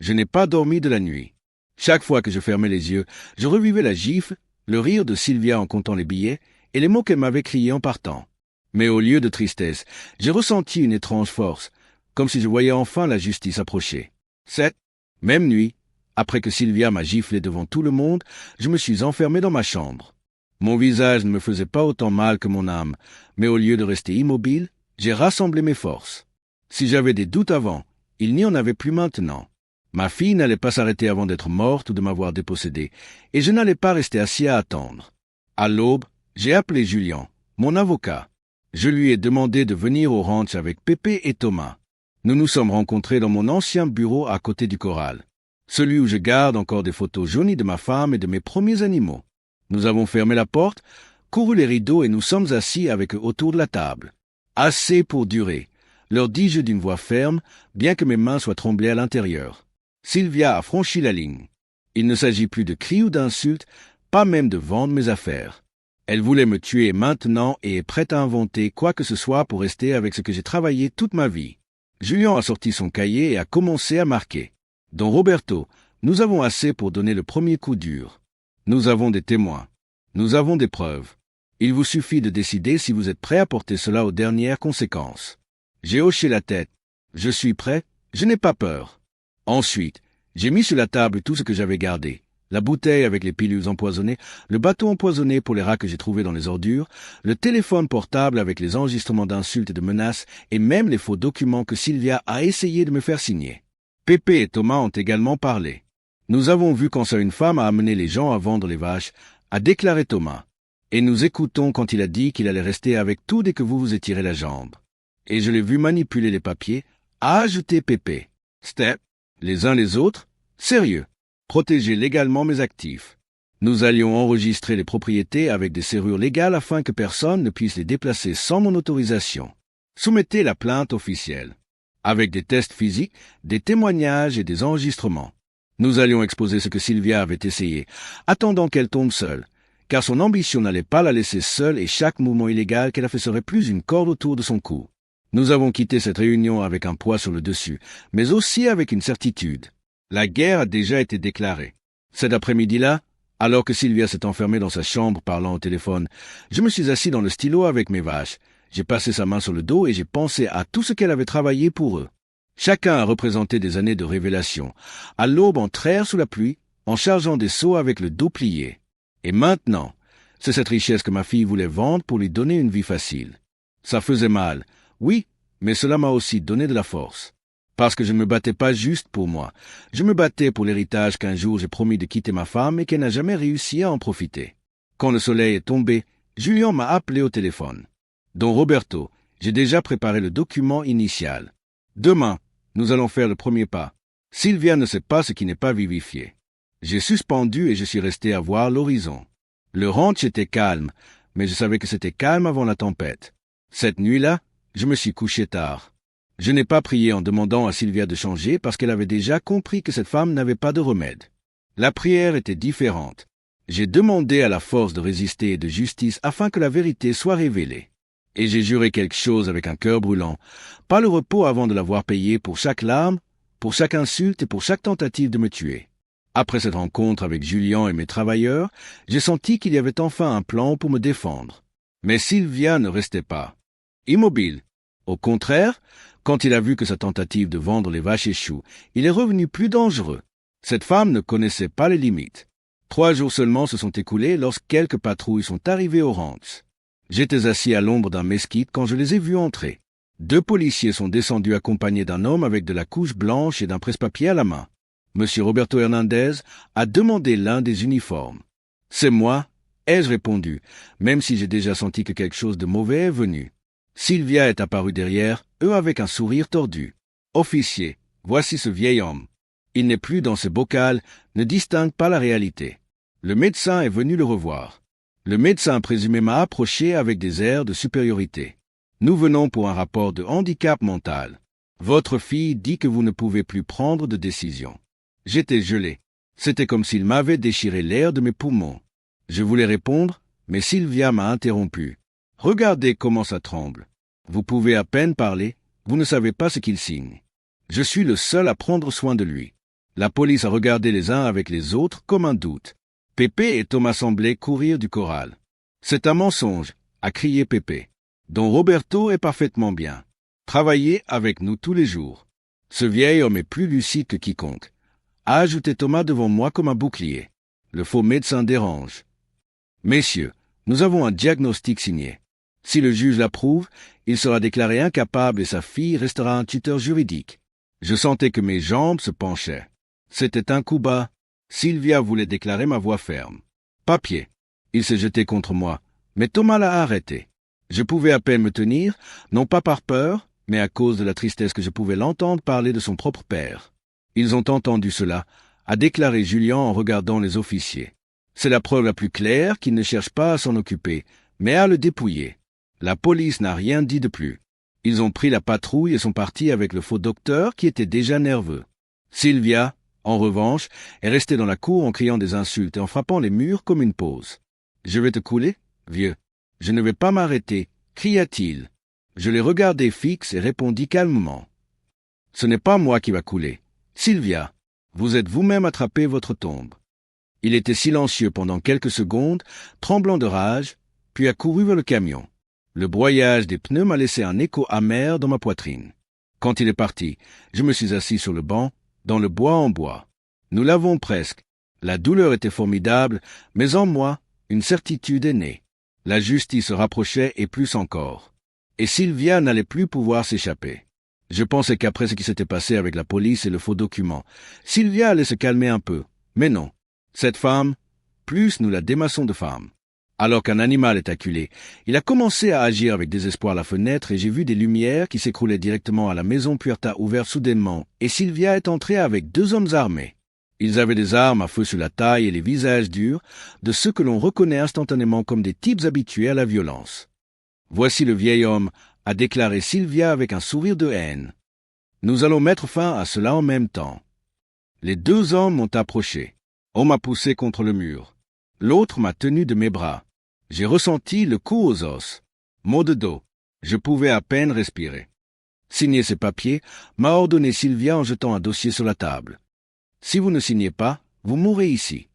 Je n'ai pas dormi de la nuit. Chaque fois que je fermais les yeux, je revivais la gifle, le rire de Sylvia en comptant les billets et les mots qu'elle m'avait criés en partant. Mais au lieu de tristesse, j'ai ressenti une étrange force, comme si je voyais enfin la justice approcher. Cette même nuit, après que Sylvia m'a giflé devant tout le monde, je me suis enfermé dans ma chambre. Mon visage ne me faisait pas autant mal que mon âme, mais au lieu de rester immobile, j'ai rassemblé mes forces. Si j'avais des doutes avant, il n'y en avait plus maintenant. Ma fille n'allait pas s'arrêter avant d'être morte ou de m'avoir dépossédé, et je n'allais pas rester assis à attendre. À l'aube, j'ai appelé Julien, mon avocat. Je lui ai demandé de venir au ranch avec Pépé et Thomas. Nous nous sommes rencontrés dans mon ancien bureau à côté du corral, celui où je garde encore des photos jaunies de ma femme et de mes premiers animaux. Nous avons fermé la porte, couru les rideaux et nous sommes assis avec eux autour de la table. Assez pour durer, leur dis-je d'une voix ferme, bien que mes mains soient tremblées à l'intérieur. Sylvia a franchi la ligne. Il ne s'agit plus de cris ou d'insultes, pas même de vendre mes affaires. Elle voulait me tuer maintenant et est prête à inventer quoi que ce soit pour rester avec ce que j'ai travaillé toute ma vie. Julien a sorti son cahier et a commencé à marquer. Don Roberto, nous avons assez pour donner le premier coup dur. Nous avons des témoins. Nous avons des preuves. Il vous suffit de décider si vous êtes prêt à porter cela aux dernières conséquences. J'ai hoché la tête. Je suis prêt, je n'ai pas peur. Ensuite, j'ai mis sur la table tout ce que j'avais gardé. La bouteille avec les pilules empoisonnées, le bâton empoisonné pour les rats que j'ai trouvés dans les ordures, le téléphone portable avec les enregistrements d'insultes et de menaces, et même les faux documents que Sylvia a essayé de me faire signer. Pépé et Thomas ont également parlé. Nous avons vu quand ça une femme a amené les gens à vendre les vaches, a déclaré Thomas. Et nous écoutons quand il a dit qu'il allait rester avec tout dès que vous vous étirez la jambe. Et je l'ai vu manipuler les papiers, a ajouté Pépé. Step, les uns les autres, sérieux. Protéger légalement mes actifs. Nous allions enregistrer les propriétés avec des serrures légales afin que personne ne puisse les déplacer sans mon autorisation. Soumettez la plainte officielle. Avec des tests physiques, des témoignages et des enregistrements. Nous allions exposer ce que Sylvia avait essayé, attendant qu'elle tombe seule, car son ambition n'allait pas la laisser seule et chaque mouvement illégal qu'elle a fait serait plus une corde autour de son cou. Nous avons quitté cette réunion avec un poids sur le dessus, mais aussi avec une certitude. La guerre a déjà été déclarée. Cet après-midi-là, alors que Sylvia s'est enfermée dans sa chambre parlant au téléphone, je me suis assis dans le stylo avec mes vaches. J'ai passé sa main sur le dos et j'ai pensé à tout ce qu'elle avait travaillé pour eux. Chacun a représenté des années de révélation. À l'aube en traire sous la pluie, en chargeant des seaux avec le dos plié. Et maintenant, c'est cette richesse que ma fille voulait vendre pour lui donner une vie facile. Ça faisait mal, oui, mais cela m'a aussi donné de la force. Parce que je ne me battais pas juste pour moi. Je me battais pour l'héritage qu'un jour j'ai promis de quitter ma femme et qu'elle n'a jamais réussi à en profiter. Quand le soleil est tombé, Julien m'a appelé au téléphone. Don Roberto, j'ai déjà préparé le document initial. Demain, nous allons faire le premier pas. Sylvia ne sait pas ce qui n'est pas vivifié. J'ai suspendu et je suis resté à voir l'horizon. Le ranch était calme, mais je savais que c'était calme avant la tempête. Cette nuit-là, je me suis couché tard. Je n'ai pas prié en demandant à Sylvia de changer parce qu'elle avait déjà compris que cette femme n'avait pas de remède. La prière était différente. J'ai demandé à la force de résister et de justice afin que la vérité soit révélée. Et j'ai juré quelque chose avec un cœur brûlant, pas le repos avant de l'avoir payé pour chaque larme, pour chaque insulte et pour chaque tentative de me tuer. Après cette rencontre avec Julien et mes travailleurs, j'ai senti qu'il y avait enfin un plan pour me défendre. Mais Sylvia ne restait pas immobile. Au contraire, quand il a vu que sa tentative de vendre les vaches échoue, il est revenu plus dangereux. Cette femme ne connaissait pas les limites. 3 jours seulement se sont écoulés lorsque quelques patrouilles sont arrivées au ranch. J'étais assis à l'ombre d'un mesquite quand je les ai vus entrer. 2 policiers sont descendus accompagnés d'un homme avec de la couche blanche et d'un presse-papier à la main. Monsieur Roberto Hernandez a demandé l'un des uniformes. « C'est moi » ai-je répondu, même si j'ai déjà senti que quelque chose de mauvais est venu. Sylvia est apparue derrière, eux avec un sourire tordu. « Officier, voici ce vieil homme. Il n'est plus dans ses bocals, ne distingue pas la réalité. Le médecin est venu le revoir. Le médecin présumé m'a approché avec des airs de supériorité. Nous venons pour un rapport de handicap mental. Votre fille dit que vous ne pouvez plus prendre de décision. J'étais gelé. C'était comme s'il m'avait déchiré l'air de mes poumons. Je voulais répondre, mais Sylvia m'a interrompu. Regardez comment ça tremble. Vous pouvez à peine parler, vous ne savez pas ce qu'il signe. Je suis le seul à prendre soin de lui. La police a regardé les uns avec les autres comme un doute. Pépé et Thomas semblaient courir du corral. C'est un mensonge, a crié Pépé. Don Roberto est parfaitement bien. Travaillez avec nous tous les jours. Ce vieil homme est plus lucide que quiconque, a ajouté Thomas devant moi comme un bouclier. Le faux médecin dérange. Messieurs, nous avons un diagnostic signé. Si le juge l'approuve, il sera déclaré incapable et sa fille restera un tuteur juridique. Je sentais que mes jambes se penchaient. C'était un coup bas. Sylvia voulait déclarer ma voix ferme. Papier. Il s'est jeté contre moi, mais Thomas l'a arrêté. Je pouvais à peine me tenir, non pas par peur, mais à cause de la tristesse que je pouvais l'entendre parler de son propre père. Ils ont entendu cela, a déclaré Julien en regardant les officiers. C'est la preuve la plus claire qu'ils ne cherchent pas à s'en occuper, mais à le dépouiller. La police n'a rien dit de plus. Ils ont pris la patrouille et sont partis avec le faux docteur qui était déjà nerveux. Sylvia, en revanche, est restée dans la cour en criant des insultes et en frappant les murs comme une pause. « Je vais te couler, vieux. Je ne vais pas m'arrêter, cria-t-il. Je l'ai regardé fixe et répondis calmement. Ce n'est pas moi qui va couler. Sylvia, vous êtes vous-même attrapé votre tombe. Il était silencieux pendant quelques secondes, tremblant de rage, puis a couru vers le camion. Le broyage des pneus m'a laissé un écho amer dans ma poitrine. Quand il est parti, je me suis assis sur le banc, dans le bois en bois. Nous l'avons presque. La douleur était formidable, mais en moi, une certitude est née. La justice se rapprochait et plus encore. Et Sylvia n'allait plus pouvoir s'échapper. Je pensais qu'après ce qui s'était passé avec la police et le faux document, Sylvia allait se calmer un peu. Mais non. Cette femme, plus nous la démassons de femme. Alors qu'un animal est acculé, il a commencé à agir avec désespoir à la fenêtre et j'ai vu des lumières qui s'écroulaient directement à la maison Puerta ouverte soudainement et Sylvia est entrée avec 2 hommes armés. Ils avaient des armes à feu sur la taille et les visages durs de ceux que l'on reconnaît instantanément comme des types habitués à la violence. Voici le vieil homme, a déclaré Sylvia avec un sourire de haine. Nous allons mettre fin à cela en même temps. Les 2 hommes m'ont approché. On m'a poussé contre le mur. L'autre m'a tenu de mes bras. J'ai ressenti le coup aux os. Maux de dos. Je pouvais à peine respirer. Signer ces papiers m'a ordonné Sylvia en jetant un dossier sur la table. Si vous ne signez pas, vous mourrez ici.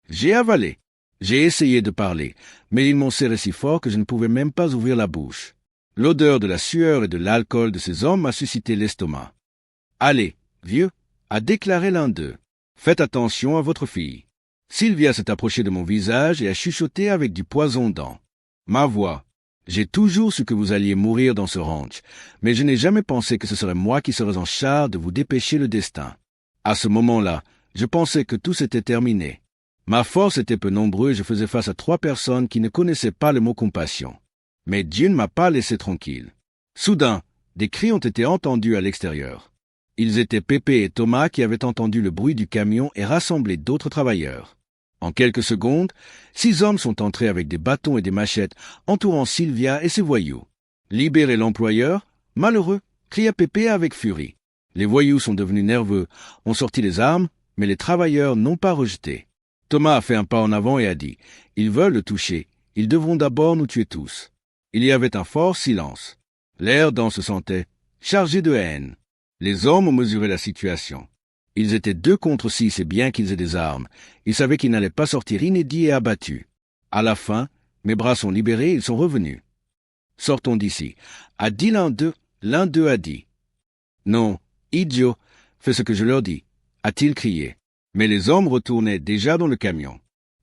J'ai avalé. J'ai essayé de parler, mais ils m'ont serré si fort que je ne pouvais même pas ouvrir la bouche. L'odeur de la sueur et de l'alcool de ces hommes m'a suscité l'estomac. « Allez, vieux », a déclaré l'un d'eux. « Faites attention à votre fille. » Sylvia s'est approchée de mon visage et a chuchoté avec du poison dedans. Ma voix. J'ai toujours su que vous alliez mourir dans ce ranch, mais je n'ai jamais pensé que ce serait moi qui serais en charge de vous dépêcher le destin. À ce moment-là, je pensais que tout s'était terminé. Ma force était peu nombreuse et je faisais face à 3 personnes qui ne connaissaient pas le mot compassion. Mais Dieu ne m'a pas laissé tranquille. Soudain, des cris ont été entendus à l'extérieur. Ils étaient Pépé et Thomas qui avaient entendu le bruit du camion et rassemblé d'autres travailleurs. En quelques secondes, 6 hommes sont entrés avec des bâtons et des machettes, entourant Sylvia et ses voyous. « Libérez l'employeur, malheureux !» cria Pépé avec furie. Les voyous sont devenus nerveux, ont sorti les armes, mais les travailleurs n'ont pas rejeté. Thomas a fait un pas en avant et a dit « Ils veulent le toucher, ils devront d'abord nous tuer tous. » Il y avait un fort silence. L'air dense se sentait, chargé de haine. Les hommes ont mesuré la situation. Ils étaient 2 contre 6 et bien qu'ils aient des armes, ils savaient qu'ils n'allaient pas sortir inédits et abattus. À la fin, mes bras sont libérés et ils sont revenus. « Sortons d'ici », a dit l'un d'eux a dit. « Non, idiot, fais ce que je leur dis », a-t-il crié. Mais les hommes retournaient déjà dans le camion.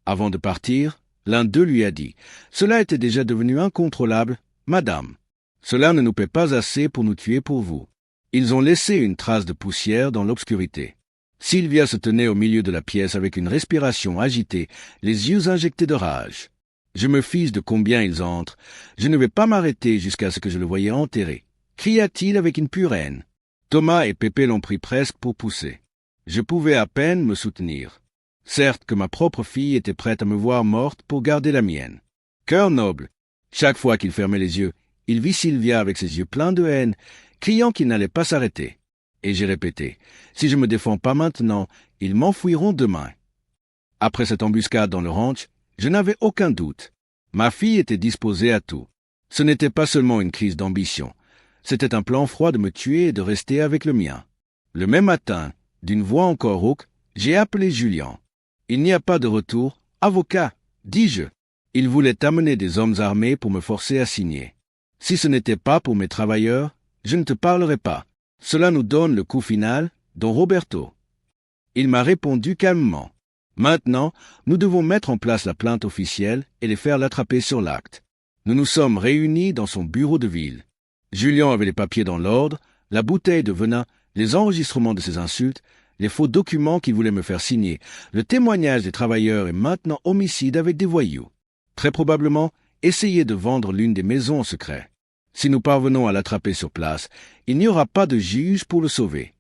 Avant de partir, l'un d'eux lui a dit « Cela était déjà devenu incontrôlable, madame. Cela ne nous paie pas assez pour nous tuer pour vous. » Ils ont laissé une trace de poussière dans l'obscurité. Sylvia se tenait au milieu de la pièce avec une respiration agitée, les yeux injectés de rage. Je me fiche de combien ils entrent. Je ne vais pas m'arrêter jusqu'à ce que je le voie enterré, cria-t-il avec une pure haine. Thomas et Pépé l'ont pris presque pour pousser. Je pouvais à peine me soutenir. Certes que ma propre fille était prête à me voir morte pour garder la mienne. Cœur noble. Chaque fois qu'il fermait les yeux, il vit Sylvia avec ses yeux pleins de haine, criant qu'ils n'allaient pas s'arrêter. Et j'ai répété, si je me défends pas maintenant, ils m'enfouiront demain. Après cette embuscade dans le ranch, je n'avais aucun doute. Ma fille était disposée à tout. Ce n'était pas seulement une crise d'ambition. C'était un plan froid de me tuer et de rester avec le mien. Le même matin, d'une voix encore rauque, j'ai appelé Julian. Il n'y a pas de retour, avocat, dis-je. Il voulait amener des hommes armés pour me forcer à signer. Si ce n'était pas pour mes travailleurs, je ne te parlerai pas. Cela nous donne le coup final, don Roberto. Il m'a répondu calmement. Maintenant, nous devons mettre en place la plainte officielle et les faire l'attraper sur l'acte. Nous nous sommes réunis dans son bureau de ville. Julian avait les papiers dans l'ordre, la bouteille de venin, les enregistrements de ses insultes, les faux documents qu'il voulait me faire signer, le témoignage des travailleurs et maintenant homicide avec des voyous. Très probablement, essayer de vendre l'une des maisons en secret. Si nous parvenons à l'attraper sur place, il n'y aura pas de juge pour le sauver.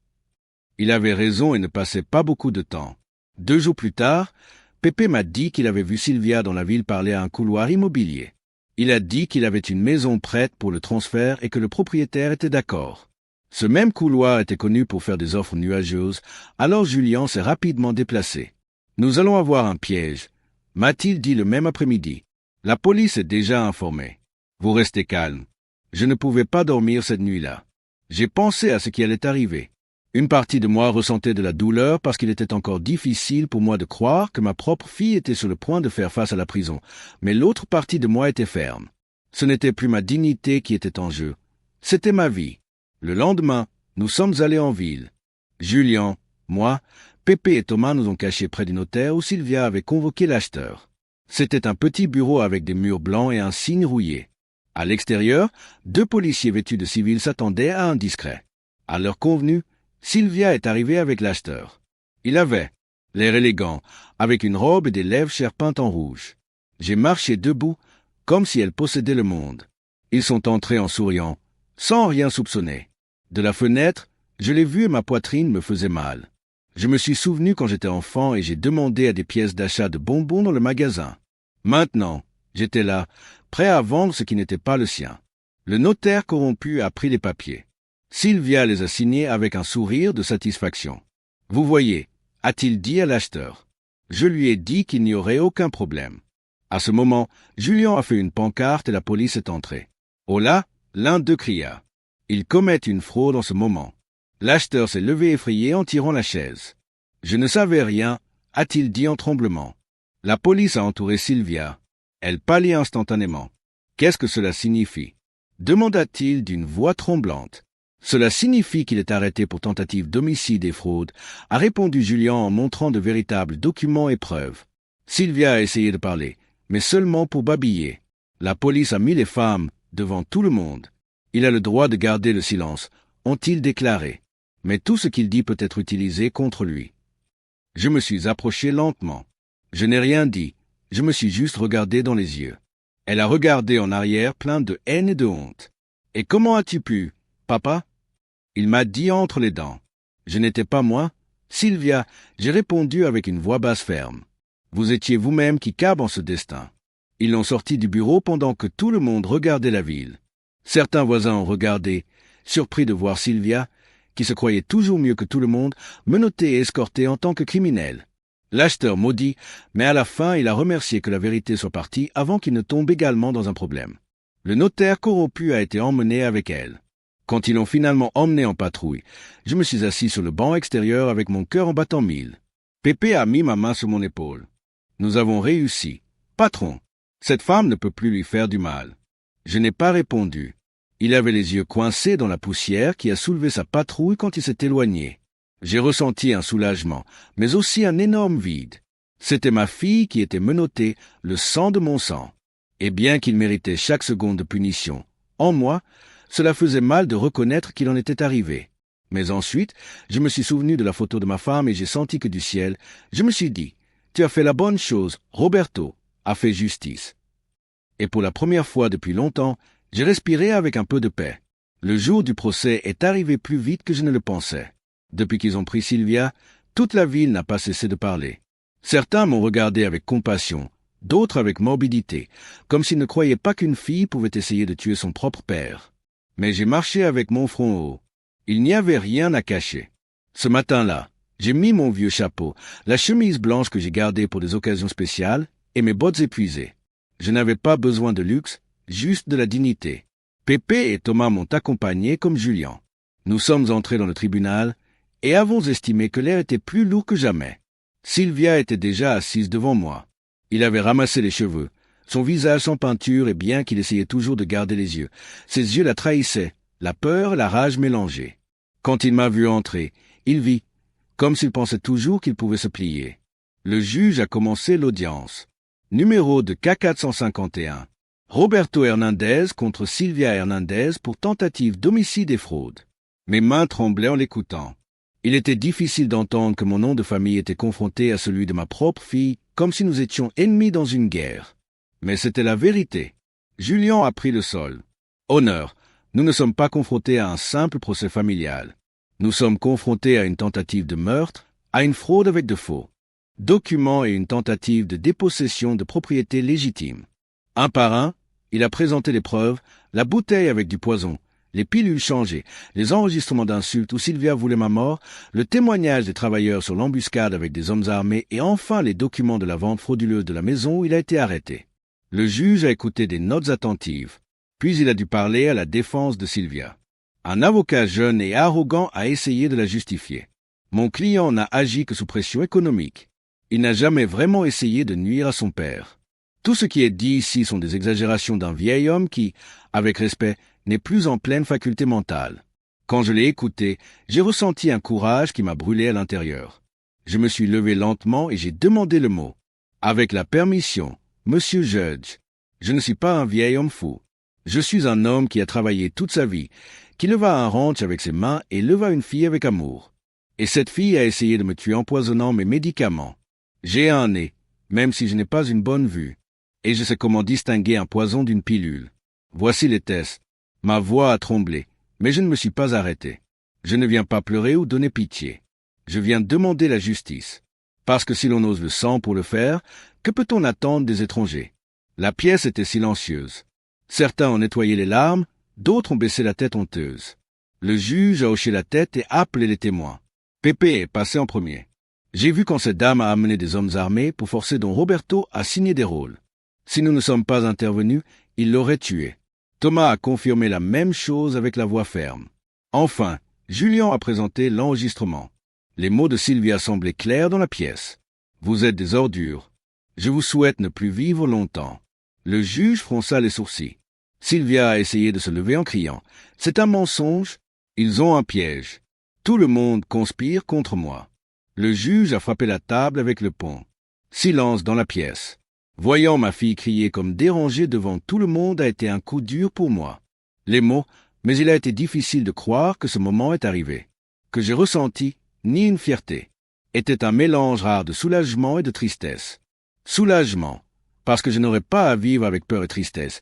Il avait raison et ne passait pas beaucoup de temps. 2 jours plus tard, Pépé m'a dit qu'il avait vu Sylvia dans la ville parler à un couloir immobilier. Il a dit qu'il avait une maison prête pour le transfert et que le propriétaire était d'accord. Ce même couloir était connu pour faire des offres nuageuses, alors Julian s'est rapidement déplacé. Nous allons avoir un piège, m'a-t-il dit le même après-midi. La police est déjà informée. Vous restez calme. Je ne pouvais pas dormir cette nuit-là. J'ai pensé à ce qui allait arriver. Une partie de moi ressentait de la douleur parce qu'il était encore difficile pour moi de croire que ma propre fille était sur le point de faire face à la prison, mais l'autre partie de moi était ferme. Ce n'était plus ma dignité qui était en jeu. C'était ma vie. Le lendemain, nous sommes allés en ville. Julian, moi, Pépé et Thomas nous ont cachés près du notaire où Sylvia avait convoqué l'acheteur. C'était un petit bureau avec des murs blancs et un signe rouillé. À l'extérieur, 2 policiers vêtus de civil s'attendaient à un discret. À l'heure convenue, Sylvia est arrivée avec l'acheteur. Il avait l'air élégant, avec une robe et des lèvres serpentes en rouge. J'ai marché debout, comme si elle possédait le monde. Ils sont entrés en souriant, sans rien soupçonner. De la fenêtre, je l'ai vu et ma poitrine me faisait mal. Je me suis souvenu quand j'étais enfant et j'ai demandé à des pièces d'achat de bonbons dans le magasin. Maintenant, j'étais là, prêt à vendre ce qui n'était pas le sien. Le notaire corrompu a pris les papiers. Sylvia les a signés avec un sourire de satisfaction. « Vous voyez » a-t-il dit à l'acheteur. Je lui ai dit qu'il n'y aurait aucun problème. À ce moment, Julian a fait une pancarte et la police est entrée. Oh là, l'un d'eux cria. Ils commettent une fraude en ce moment. L'acheteur s'est levé effrayé en tirant la chaise. Je ne savais rien, a-t-il dit en tremblement. La police a entouré Sylvia. Elle pâlit instantanément. Qu'est-ce que cela signifie? Demanda-t-il d'une voix tremblante. Cela signifie qu'il est arrêté pour tentative d'homicide et fraude, a répondu Julian en montrant de véritables documents et preuves. Sylvia a essayé de parler, mais seulement pour babiller. La police a mis les femmes devant tout le monde. Il a le droit de garder le silence, ont-ils déclaré. Mais tout ce qu'il dit peut être utilisé contre lui. Je me suis approché lentement. Je n'ai rien dit, je me suis juste regardé dans les yeux. Elle a regardé en arrière plein de haine et de honte. « Et comment as-tu pu, papa ?» Il m'a dit entre les dents. Je n'étais pas moi. Sylvia, j'ai répondu avec une voix basse ferme. Vous étiez vous-même qui câble en ce destin. Ils l'ont sorti du bureau pendant que tout le monde regardait la ville. Certains voisins ont regardé, surpris de voir Sylvia, qui se croyait toujours mieux que tout le monde, menottée et escortée en tant que criminelle. L'acheteur maudit, mais à la fin il a remercié que la vérité soit partie avant qu'il ne tombe également dans un problème. Le notaire corrompu a été emmené avec elle. Quand ils l'ont finalement emmené en patrouille, je me suis assis sur le banc extérieur avec mon cœur en battant 1000. Pépé a mis ma main sur mon épaule. Nous avons réussi. Patron, cette femme ne peut plus lui faire du mal. Je n'ai pas répondu. Il avait les yeux coincés dans la poussière qui a soulevé sa patrouille quand il s'est éloigné. J'ai ressenti un soulagement, mais aussi un énorme vide. C'était ma fille qui était menottée, le sang de mon sang. Et bien qu'il méritait chaque seconde de punition, en moi, cela faisait mal de reconnaître qu'il en était arrivé. Mais ensuite, je me suis souvenu de la photo de ma femme et j'ai senti que du ciel, je me suis dit, « Tu as fait la bonne chose, Roberto a fait justice. » Et pour la première fois depuis longtemps, j'ai respiré avec un peu de paix. Le jour du procès est arrivé plus vite que je ne le pensais. Depuis qu'ils ont pris Sylvia, toute la ville n'a pas cessé de parler. Certains m'ont regardé avec compassion, d'autres avec morbidité, comme s'ils ne croyaient pas qu'une fille pouvait essayer de tuer son propre père. mais j'ai marché avec mon front haut. Il n'y avait rien à cacher. Ce matin-là, j'ai mis mon vieux chapeau, la chemise blanche que j'ai gardée pour des occasions spéciales, et mes bottes épuisées. Je n'avais pas besoin de luxe, juste de la dignité. Pépé et Thomas m'ont accompagné comme Julien. Nous sommes entrés dans le tribunal et avons estimé que l'air était plus lourd que jamais. Sylvia était déjà assise devant moi. Il avait ramassé les cheveux, son visage sans peinture et bien qu'il essayait toujours de garder les yeux. Ses yeux la trahissaient, la peur et la rage mélangées. Quand il m'a vu entrer, il vit, comme s'il pensait toujours qu'il pouvait se plier. Le juge a commencé l'audience. Numéro de K451. Roberto Hernandez contre Sylvia Hernandez pour tentative d'homicide et fraude. Mes mains tremblaient en l'écoutant. Il était difficile d'entendre que mon nom de famille était confronté à celui de ma propre fille, comme si nous étions ennemis dans une guerre. Mais c'était la vérité. Julien a pris le sol. Honneur, nous ne sommes pas confrontés à un simple procès familial. Nous sommes confrontés à une tentative de meurtre, à une fraude avec de faux documents et une tentative de dépossession de propriété légitime. Un par un, il a présenté les preuves, la bouteille avec du poison, les pilules changées, les enregistrements d'insultes où Sylvia voulait ma mort, le témoignage des travailleurs sur l'embuscade avec des hommes armés et enfin les documents de la vente frauduleuse de la maison où il a été arrêté. Le juge a écouté des notes attentives, puis il a dû parler à la défense de Sylvia. Un avocat jeune et arrogant a essayé de la justifier. Mon client n'a agi que sous pression économique. Il n'a jamais vraiment essayé de nuire à son père. Tout ce qui est dit ici sont des exagérations d'un vieil homme qui, avec respect, n'est plus en pleine faculté mentale. Quand je l'ai écouté, j'ai ressenti un courage qui m'a brûlé à l'intérieur. Je me suis levé lentement et j'ai demandé le mot. Avec la permission, Monsieur Judge, je ne suis pas un vieil homme fou. Je suis un homme qui a travaillé toute sa vie, qui leva un ranch avec ses mains et leva une fille avec amour. Et cette fille a essayé de me tuer en empoisonnant mes médicaments. J'ai un nez, même si je n'ai pas une bonne vue, et je sais comment distinguer un poison d'une pilule. Voici les tests. Ma voix a tremblé, mais je ne me suis pas arrêté. Je ne viens pas pleurer ou donner pitié. Je viens demander la justice. Parce que si l'on ose le sang pour le faire, que peut-on attendre des étrangers? La pièce était silencieuse. Certains ont nettoyé les larmes, d'autres ont baissé la tête honteuse. Le juge a hoché la tête et appelé les témoins. Pépé est passé en premier. J'ai vu quand cette dame a amené des hommes armés pour forcer Don Roberto à signer des rôles. Si nous ne sommes pas intervenus, il l'aurait tué. Thomas a confirmé la même chose avec la voix ferme. Enfin, Julien a présenté l'enregistrement. Les mots de Sylvia semblaient clairs dans la pièce. Vous êtes des ordures. Je vous souhaite ne plus vivre longtemps. Le juge fronça les sourcils. Sylvia a essayé de se lever en criant. C'est un mensonge. Ils ont un piège. Tout le monde conspire contre moi. Le juge a frappé la table avec le poing. Silence dans la pièce. Voyant ma fille crier comme dérangée devant tout le monde a été un coup dur pour moi. Les mots, mais il a été difficile de croire que ce moment est arrivé. Que j'ai ressenti, ni une fierté, était un mélange rare de soulagement et de tristesse. Soulagement, parce que je n'aurais pas à vivre avec peur et tristesse,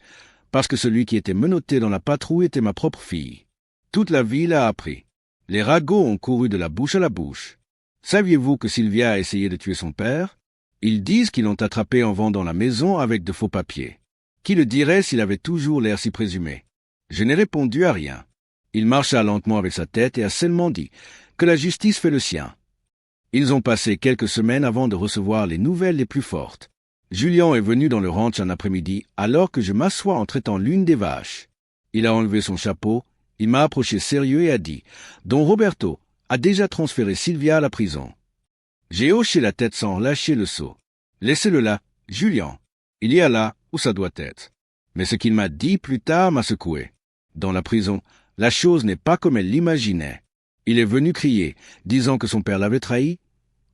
parce que celui qui était menotté dans la patrouille était ma propre fille. Toute la ville a appris. Les ragots ont couru de la bouche à la bouche. Saviez-vous que Sylvia a essayé de tuer son père? Ils disent qu'ils l'ont attrapé en vendant la maison avec de faux papiers. Qui le dirait s'il avait toujours l'air si présumé? Je n'ai répondu à rien. Il marcha lentement avec sa tête et a seulement dit que la justice fait le sien. Ils ont passé quelques semaines avant de recevoir les nouvelles les plus fortes. Julien est venu dans le ranch un après-midi alors que je m'assois en traitant l'une des vaches. Il a enlevé son chapeau, il m'a approché sérieux et a dit « Don Roberto a déjà transféré Sylvia à la prison. » J'ai hoché la tête sans lâcher le seau. « Laissez-le là, Julien. Il y a là où ça doit être. » Mais ce qu'il m'a dit plus tard m'a secoué. Dans la prison, la chose n'est pas comme elle l'imaginait. Il est venu crier, disant que son père l'avait trahi,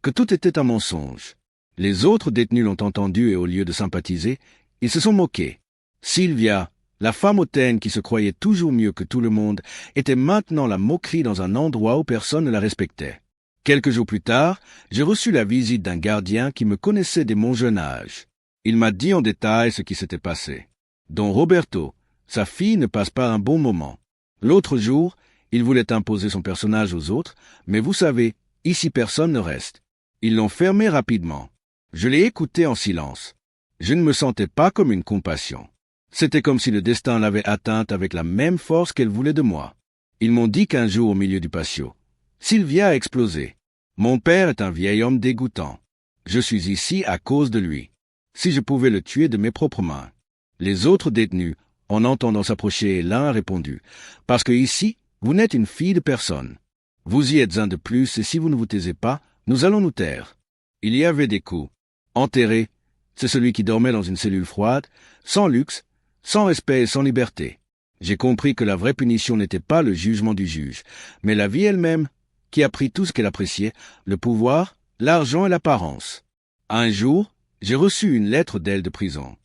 que tout était un mensonge. Les autres détenus l'ont entendu et au lieu de sympathiser, ils se sont moqués. Sylvia, la femme hautaine qui se croyait toujours mieux que tout le monde, était maintenant la moquerie dans un endroit où personne ne la respectait. Quelques jours plus tard, j'ai reçu la visite d'un gardien qui me connaissait dès mon jeune âge. Il m'a dit en détail ce qui s'était passé. Don Roberto, sa fille ne passe pas un bon moment. L'autre jour, il voulait imposer son personnage aux autres, mais vous savez, ici personne ne reste. Ils l'ont fermé rapidement. Je l'ai écouté en silence. Je ne me sentais pas comme une compassion. C'était comme si le destin l'avait atteinte avec la même force qu'elle voulait de moi. Ils m'ont dit qu'un jour au milieu du patio, Sylvia a explosé. Mon père est un vieil homme dégoûtant. Je suis ici à cause de lui. Si je pouvais le tuer de mes propres mains. Les autres détenus, en entendant s'approcher, l'un a répondu, parce que ici, vous n'êtes une fille de personne. Vous y êtes un de plus, et si vous ne vous taisez pas, nous allons nous taire. Il y avait des coups. Enterré, c'est celui qui dormait dans une cellule froide, sans luxe, sans respect et sans liberté. J'ai compris que la vraie punition n'était pas le jugement du juge, mais la vie elle-même, qui a pris tout ce qu'elle appréciait, le pouvoir, l'argent et l'apparence. Un jour, j'ai reçu une lettre d'elle de prison.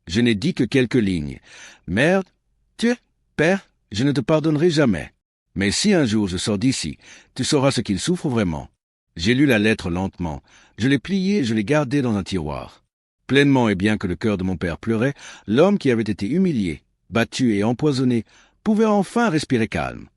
Je n'ai dit que quelques lignes. Merde, père, je ne te pardonnerai jamais. Mais si un jour je sors d'ici, tu sauras ce qu'il souffre vraiment. J'ai lu la lettre lentement. Je l'ai pliée et je l'ai gardée dans un tiroir. Pleinement et bien que le cœur de mon père pleurait, l'homme qui avait été humilié, battu et empoisonné pouvait enfin respirer calme.